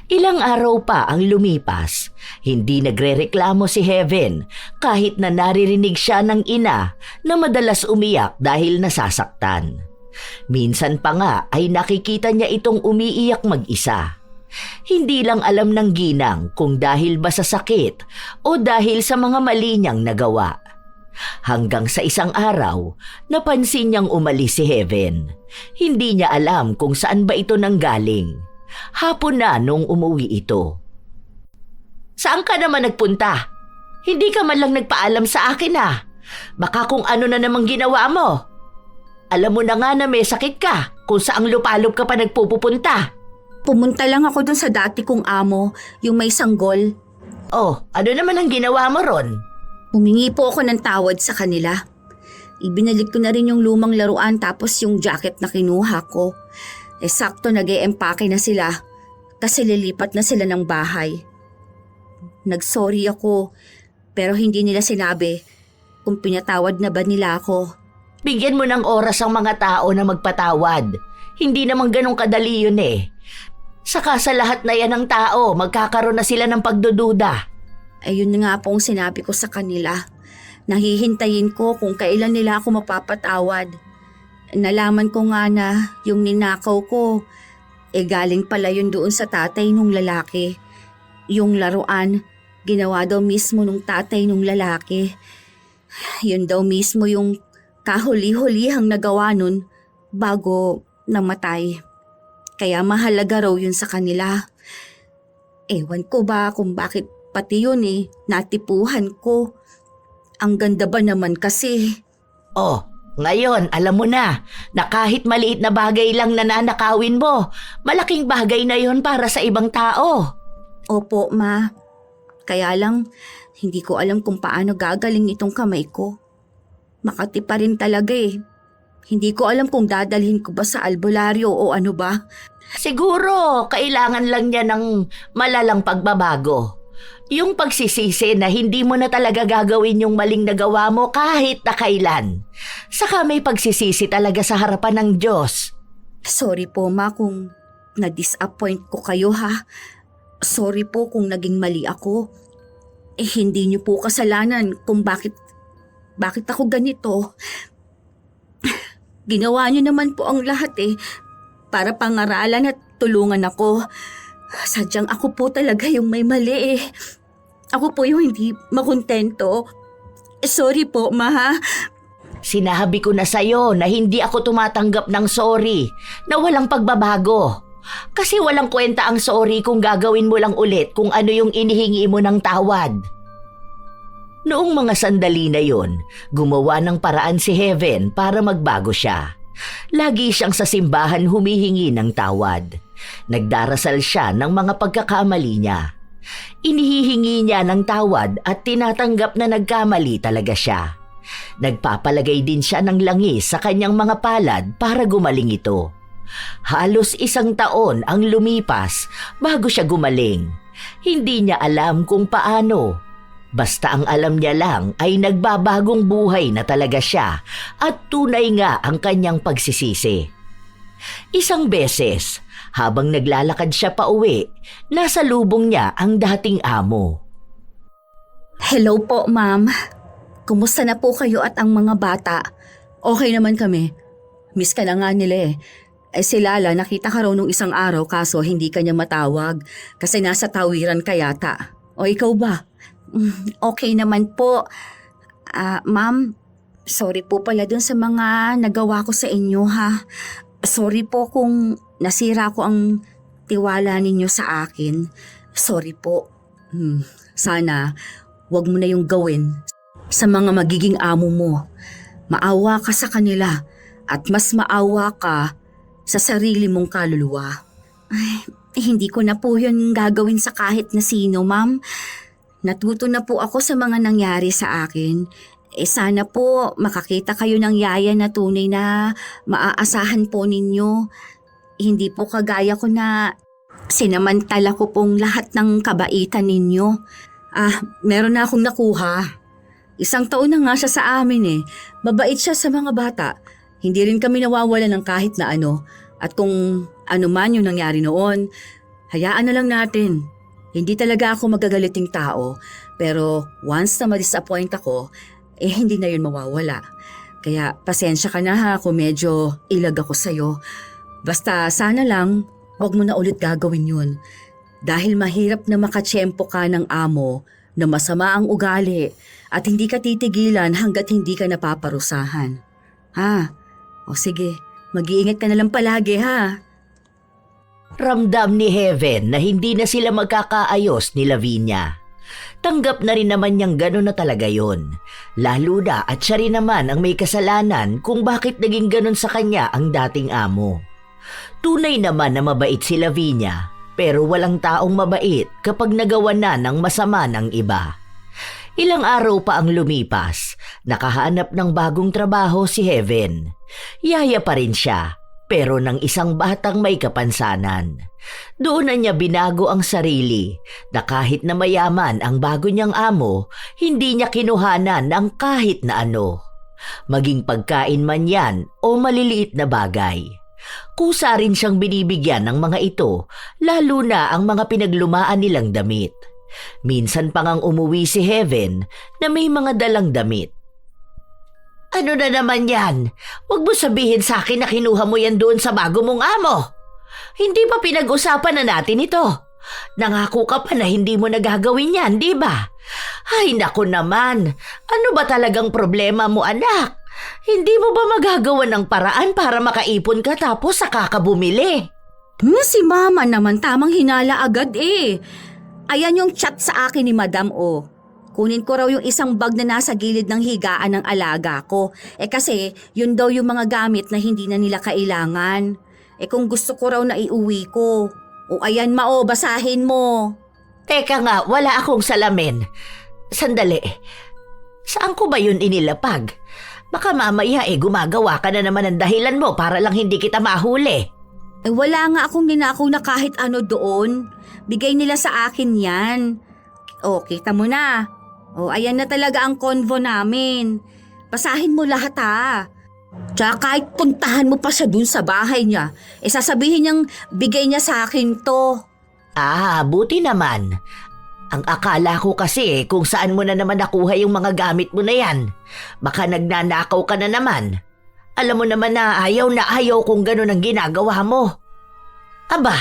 Ilang araw pa ang lumipas, hindi nagrereklamo si Heaven kahit na naririnig siya ng ina na madalas umiyak dahil nasasaktan. Minsan pa nga ay nakikita niya itong umiiyak mag-isa. Hindi lang alam ng ginang kung dahil ba sa sakit o dahil sa mga mali niyang nagawa. Hanggang sa isang araw, napansin niyang umalis si Heaven. Hindi niya alam kung saan ba ito nanggaling. Hapon na nung umuwi ito. Saan ka naman nagpunta? Hindi ka man lang nagpaalam sa akin Baka kung ano na namang ginawa mo. Alam mo na nga na may sakit ka kung saang lupalop ka pa nagpupunta. Pumunta lang ako dun sa dati kong amo, yung may sanggol. Oh, ano naman ang ginawa mo ron? Humingi po ako ng tawad sa kanila. Ibinalik ko na rin yung lumang laruan tapos yung jacket na kinuha ko. Sakto nag-e-empake na sila kasi lilipat na sila ng bahay. Nagsorry ako pero hindi nila sinabi kung pinatawad na ba nila ako. Bigyan mo ng oras ang mga tao na magpatawad. Hindi naman ganun kadali yun Saka sa lahat na yan ng tao, magkakaroon na sila ng pagdududa. Ayun nga po ang sinabi ko sa kanila. Nahihintayin ko kung kailan nila ako mapapatawad. Nalaman ko nga na yung ninakaw ko, galing pala yun doon sa tatay nung lalaki. Yung laruan, ginawa daw mismo nung tatay nung lalaki. Yun daw mismo yung kahuli-hulihang nagawa nun bago namatay. Kaya mahalaga raw yun sa kanila. Ewan ko ba kung bakit pati yun natipuhan ko. Ang ganda ba naman kasi. Oh, ngayon alam mo na kahit maliit na bagay lang na nanakawin mo, malaking bagay na yon para sa ibang tao. Opo, ma. Kaya lang, hindi ko alam kung paano gagaling itong kamay ko. Makati pa rin talaga Hindi ko alam kung dadalhin ko ba sa albularyo o ano ba. Siguro, kailangan lang niya ng malalang pagbabago. Yung pagsisisi na hindi mo na talaga gagawin yung maling nagawa mo kahit na kailan. Saka may pagsisisi talaga sa harapan ng Diyos. Sorry po, ma, kung na-disappoint ko kayo, Sorry po kung naging mali ako. Hindi niyo po kasalanan kung bakit ako ganito. Ginawa niyo naman po ang lahat para pangaralan at tulungan ako. Sadyang ako po talaga yung may mali Ako po yung hindi makontento. Sorry po, ma. Sinabi ko na sa'yo na hindi ako tumatanggap ng sorry, na walang pagbabago. Kasi walang kwenta ang sorry kung gagawin mo lang ulit kung ano yung inihingi mo ng tawad. Noong mga sandali na yon, gumawa ng paraan si Heaven para magbago siya. Lagi siyang sa simbahan humihingi ng tawad. Nagdarasal siya ng mga pagkakamali niya. Inihihingi niya ng tawad at tinatanggap na nagkamali talaga siya. Nagpapalagay din siya ng langis sa kanyang mga palad para gumaling ito. Halos 1 taon ang lumipas bago siya gumaling. Hindi niya alam kung paano. Basta ang alam niya lang ay nagbabagong buhay na talaga siya at tunay nga ang kanyang pagsisisi. Isang beses, habang naglalakad siya pauwi, nasa lubong niya ang dating amo. Hello po, ma'am. Kumusta na po kayo at ang mga bata? Okay naman kami. Miss ka na nga nila si Lala nakita ka raw nung isang araw kaso hindi ka niya matawag kasi nasa tawiran ka yata. O ikaw ba? Okay naman po. Ma'am, sorry po pala dun sa mga nagawa ko sa inyo ha. Sorry po kung nasira ko ang tiwala ninyo sa akin. Sorry po. Sana, wag mo na yung gawin sa mga magiging amo mo. Maawa ka sa kanila at mas maawa ka sa sarili mong kaluluwa. Hindi ko na po yun gagawin sa kahit na sino, ma'am. Natuto na po ako sa mga nangyari sa akin. Sana po makakita kayo ng yaya na tunay na maaasahan po ninyo. Hindi po kagaya ko na sinamantala ko pong lahat ng kabaitan ninyo. Meron na akong nakuha. 1 taon na nga siya sa amin eh. Mabait siya sa mga bata. Hindi rin kami nawawala ng kahit na ano. At kung ano man yung nangyari noon, hayaan na lang natin. Hindi talaga ako magagaliting tao. Pero once na ma-disappoint ako, hindi na yun mawawala. Kaya pasensya ka na ha kung medyo ilag ako sa'yo. Basta sana lang, wag mo na ulit gagawin yun. Dahil mahirap na makatsyempo ka ng amo na masama ang ugali at hindi ka titigilan hanggat hindi ka napaparusahan. O sige, mag-iingat ka na lang palagi ha. Ramdam ni Heaven na hindi na sila magkakaayos ni Lavinia. Tanggap na rin naman niyang gano'n na talaga yon. Lalo na at siya rin naman ang may kasalanan kung bakit naging gano'n sa kanya ang dating amo. Tunay naman na mabait si Lavinia, pero walang taong mabait kapag nagawa na ng masama ng iba. Ilang araw pa ang lumipas, nakahanap ng bagong trabaho si Heaven. Yaya pa rin siya, pero ng isang batang may kapansanan. Doon na niya binago ang sarili na kahit na mayaman ang bago niyang amo, hindi niya kinuhanan ng kahit na ano. Maging pagkain man yan o maliliit na bagay. Kusa rin siyang binibigyan ng mga ito, lalo na ang mga pinaglumaan nilang damit. Minsan pa ngang umuwi si Heaven na may mga dalang damit. Ano na naman yan? Huwag mo sabihin sa akin na kinuha mo yan doon sa bago mong amo. Hindi ba pinag-usapan na natin ito? Nangako ka pa na hindi mo nagagawin yan, di ba? Ay naku naman, ano ba talagang problema mo anak? Hindi mo ba magagawa ng paraan para makaipon ka tapos saka ka bumili? Si mama naman tamang hinala agad eh. Ayan yung chat sa akin ni madam Kunin ko raw yung isang bag na nasa gilid ng higaan ng alaga ko. Kasi yun daw yung mga gamit na hindi na nila kailangan. Kung gusto ko raw na iuwi ko. Ayan basahin mo. Teka nga, wala akong salamin. Sandali. Saan ko ba yun inilapag? Baka mamaya gumagawa ka na naman ng dahilan mo para lang hindi kita mahuli. Wala nga akong ninakaw na kahit ano doon. Bigay nila sa akin yan. Kita mo na. Ayan na talaga ang convo namin. Basahin mo lahat ha. Tsaka kahit puntahan mo pa siya dun sa bahay niya, sasabihin niyang bigay niya sa akin to. Buti naman. Ang akala ko kasi kung saan mo na naman nakuha yung mga gamit mo na yan. Baka nagnanakaw ka na naman. Alam mo naman na ayaw kung gano'n ang ginagawa mo. Aba,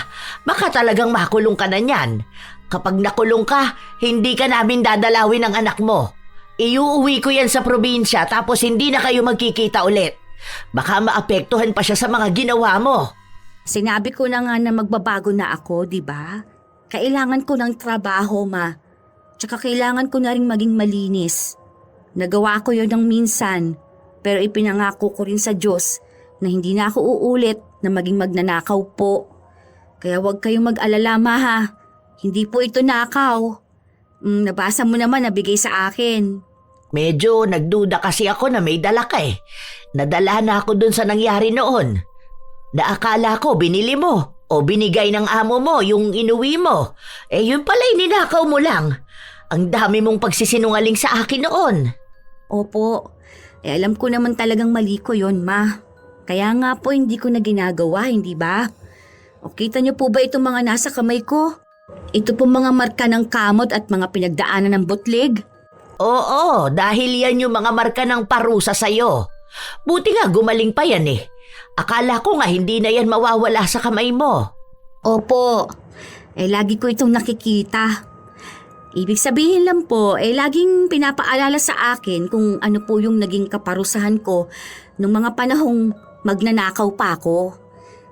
baka talagang makulong ka na niyan. Kapag nakulong ka, hindi ka namin dadalawin ng anak mo. Iuuwi ko yan sa probinsya tapos hindi na kayo magkikita ulit. Baka maapektuhan pa siya sa mga ginawa mo. Sinabi ko na nga na magbabago na ako, di ba? Kailangan ko ng trabaho, ma. Tsaka kailangan ko na rin maging malinis. Nagawa ko yun ng minsan, pero ipinangako ko rin sa Diyos na hindi na ako uulit na maging magnanakaw po. Kaya huwag kayong mag-alala, ma ha. Hindi po ito nakaw. Nabasa mo naman na bigay sa akin. Medyo nagduda kasi ako na may dala ka eh. Nadala na ako dun sa nangyari noon. Naakala ko binili mo o binigay ng amo mo yung inuwi mo. Yun pala'y ninakaw mo lang. Ang dami mong pagsisinungaling sa akin noon. Opo, alam ko naman talagang mali ko yon, ma. Kaya nga po hindi ko na ginagawa, hindi ba? Kita niyo po ba itong mga nasa kamay ko? Ito po mga marka ng kamot at mga pinagdaanan ng butlig. Oo, dahil yan yung mga marka ng parusa sa'yo. Buti nga gumaling pa yan eh. Akala ko nga hindi na yan mawawala sa kamay mo. Opo, lagi ko itong nakikita. Ibig sabihin lang po, laging pinapaalala sa akin kung ano po yung naging kaparusahan ko nung mga panahong magnanakaw pa ako.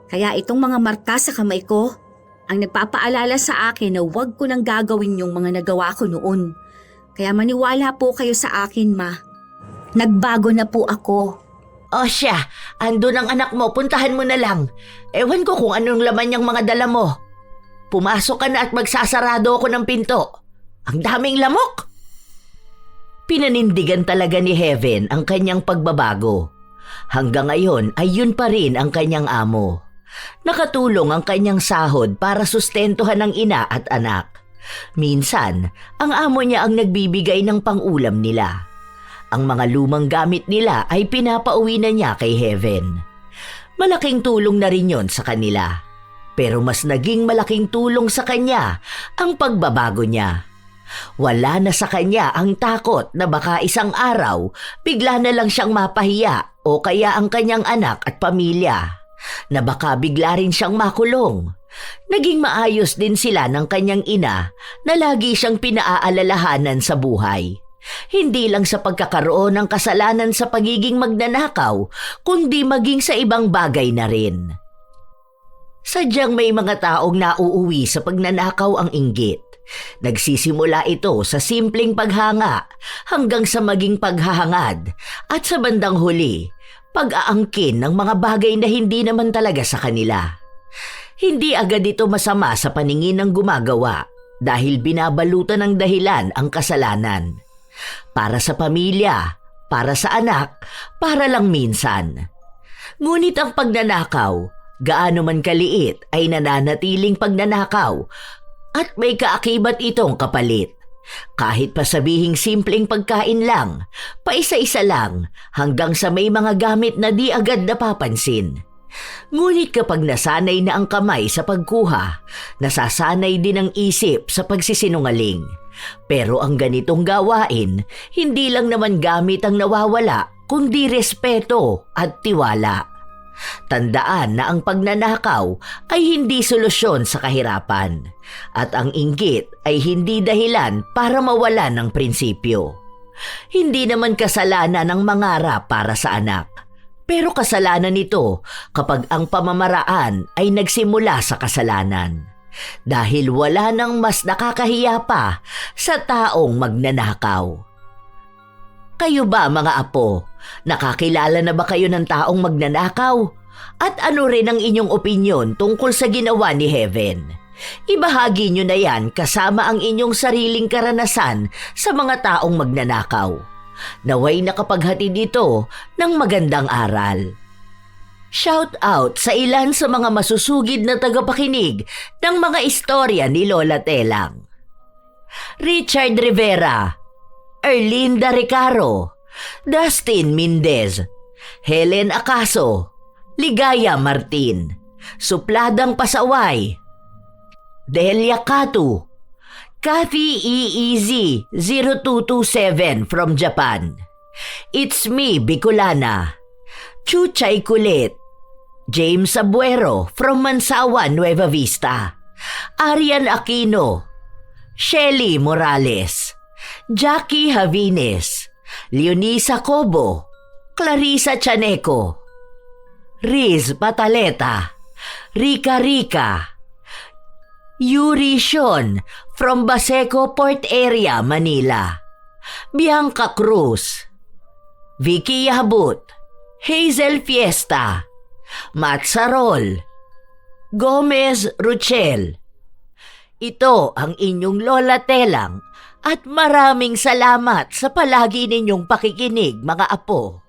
Kaya itong mga marka sa kamay ko, ang nagpapaalala sa akin na huwag ko nang gagawin yung mga nagawa ko noon. Kaya maniwala po kayo sa akin, Ma. Nagbago na po ako. O siya, andun ang anak mo, puntahan mo na lang. Ewan ko kung anong laman niyang mga dala mo. Pumasok ka na at magsasarado ako ng pinto. Ang daming lamok! Pinanindigan talaga ni Heaven ang kanyang pagbabago. Hanggang ngayon ay yun pa rin ang kanyang amo. Nakatulong ang kanyang sahod para sustentuhan ng ina at anak. Minsan, ang amo niya ang nagbibigay ng pang-ulam nila. Ang mga lumang gamit nila ay pinapauwi na niya kay Heaven. Malaking tulong na rin yon sa kanila. Pero mas naging malaking tulong sa kanya ang pagbabago niya. Wala na sa kanya ang takot na baka isang araw bigla na lang siyang mapahiya o kaya ang kanyang anak at pamilya, na baka bigla rin siyang makulong. Naging maayos din sila ng kanyang ina na lagi siyang pinaaalalahanan sa buhay. Hindi lang sa pagkakaroon ng kasalanan sa pagiging magnanakaw, kundi maging sa ibang bagay na rin. Sadyang may mga taong nauuwi sa pagnanakaw ang inggit. Nagsisimula ito sa simpleng paghanga hanggang sa maging paghahangad at sa bandang huli, pag-aangkin ng mga bagay na hindi naman talaga sa kanila. Hindi agad ito masama sa paningin ng gumagawa dahil binabalutan ng dahilan ang kasalanan. Para sa pamilya, para sa anak, para lang minsan. Ngunit ang pagnanakaw, gaano man kaliit ay nananatiling pagnanakaw at may kaakibat itong kapalit. Kahit pa sabihing simpleng pagkain lang, paisa-isa lang hanggang sa may mga gamit na di agad napapansin. Ngunit kapag nasanay na ang kamay sa pagkuha, nasasanay din ang isip sa pagsisinungaling. Pero ang ganitong gawain, hindi lang naman gamit ang nawawala, kundi respeto at tiwala. Tandaan na ang pagnanakaw ay hindi solusyon sa kahirapan at ang inggit ay hindi dahilan para mawala ng prinsipyo. Hindi naman kasalanan ng mangarap para sa anak, pero kasalanan nito kapag ang pamamaraan ay nagsimula sa kasalanan. Dahil wala nang mas nakakahiya pa sa taong magnanakaw. Kayo ba mga apo, nakakilala na ba kayo ng taong magnanakaw? At ano rin ang inyong opinyon tungkol sa ginawa ni Heaven? Ibahagi nyo na yan kasama ang inyong sariling karanasan sa mga taong magnanakaw. Naway nakapaghatid ito ng magandang aral. Shout out sa ilan sa mga masusugid na tagapakinig ng mga istorya ni Lola Telang. Richard Rivera, Erlinda Recaro, Dustin Mendez, Helen Acaso, Ligaya Martin, Supladang Pasaway, Delia Katu, Kathy EEZ 0227 from Japan, It's Me Bicolana, Chuchay Kulit, James Abuero from Mansawa, Nueva Vista, Arian Aquino, Shelly Morales, Jackie Javines, Leonisa Cobo, Clarissa Chaneco, Riz Pataleta, Rica Rica, Yuri Sean from Baseco Port Area, Manila, Bianca Cruz, Vicky Yabut, Hazel Fiesta, Matt Sarol, Gomez Ruchel. Ito ang inyong Lola Telang at maraming salamat sa palagi ninyong pakikinig mga apo.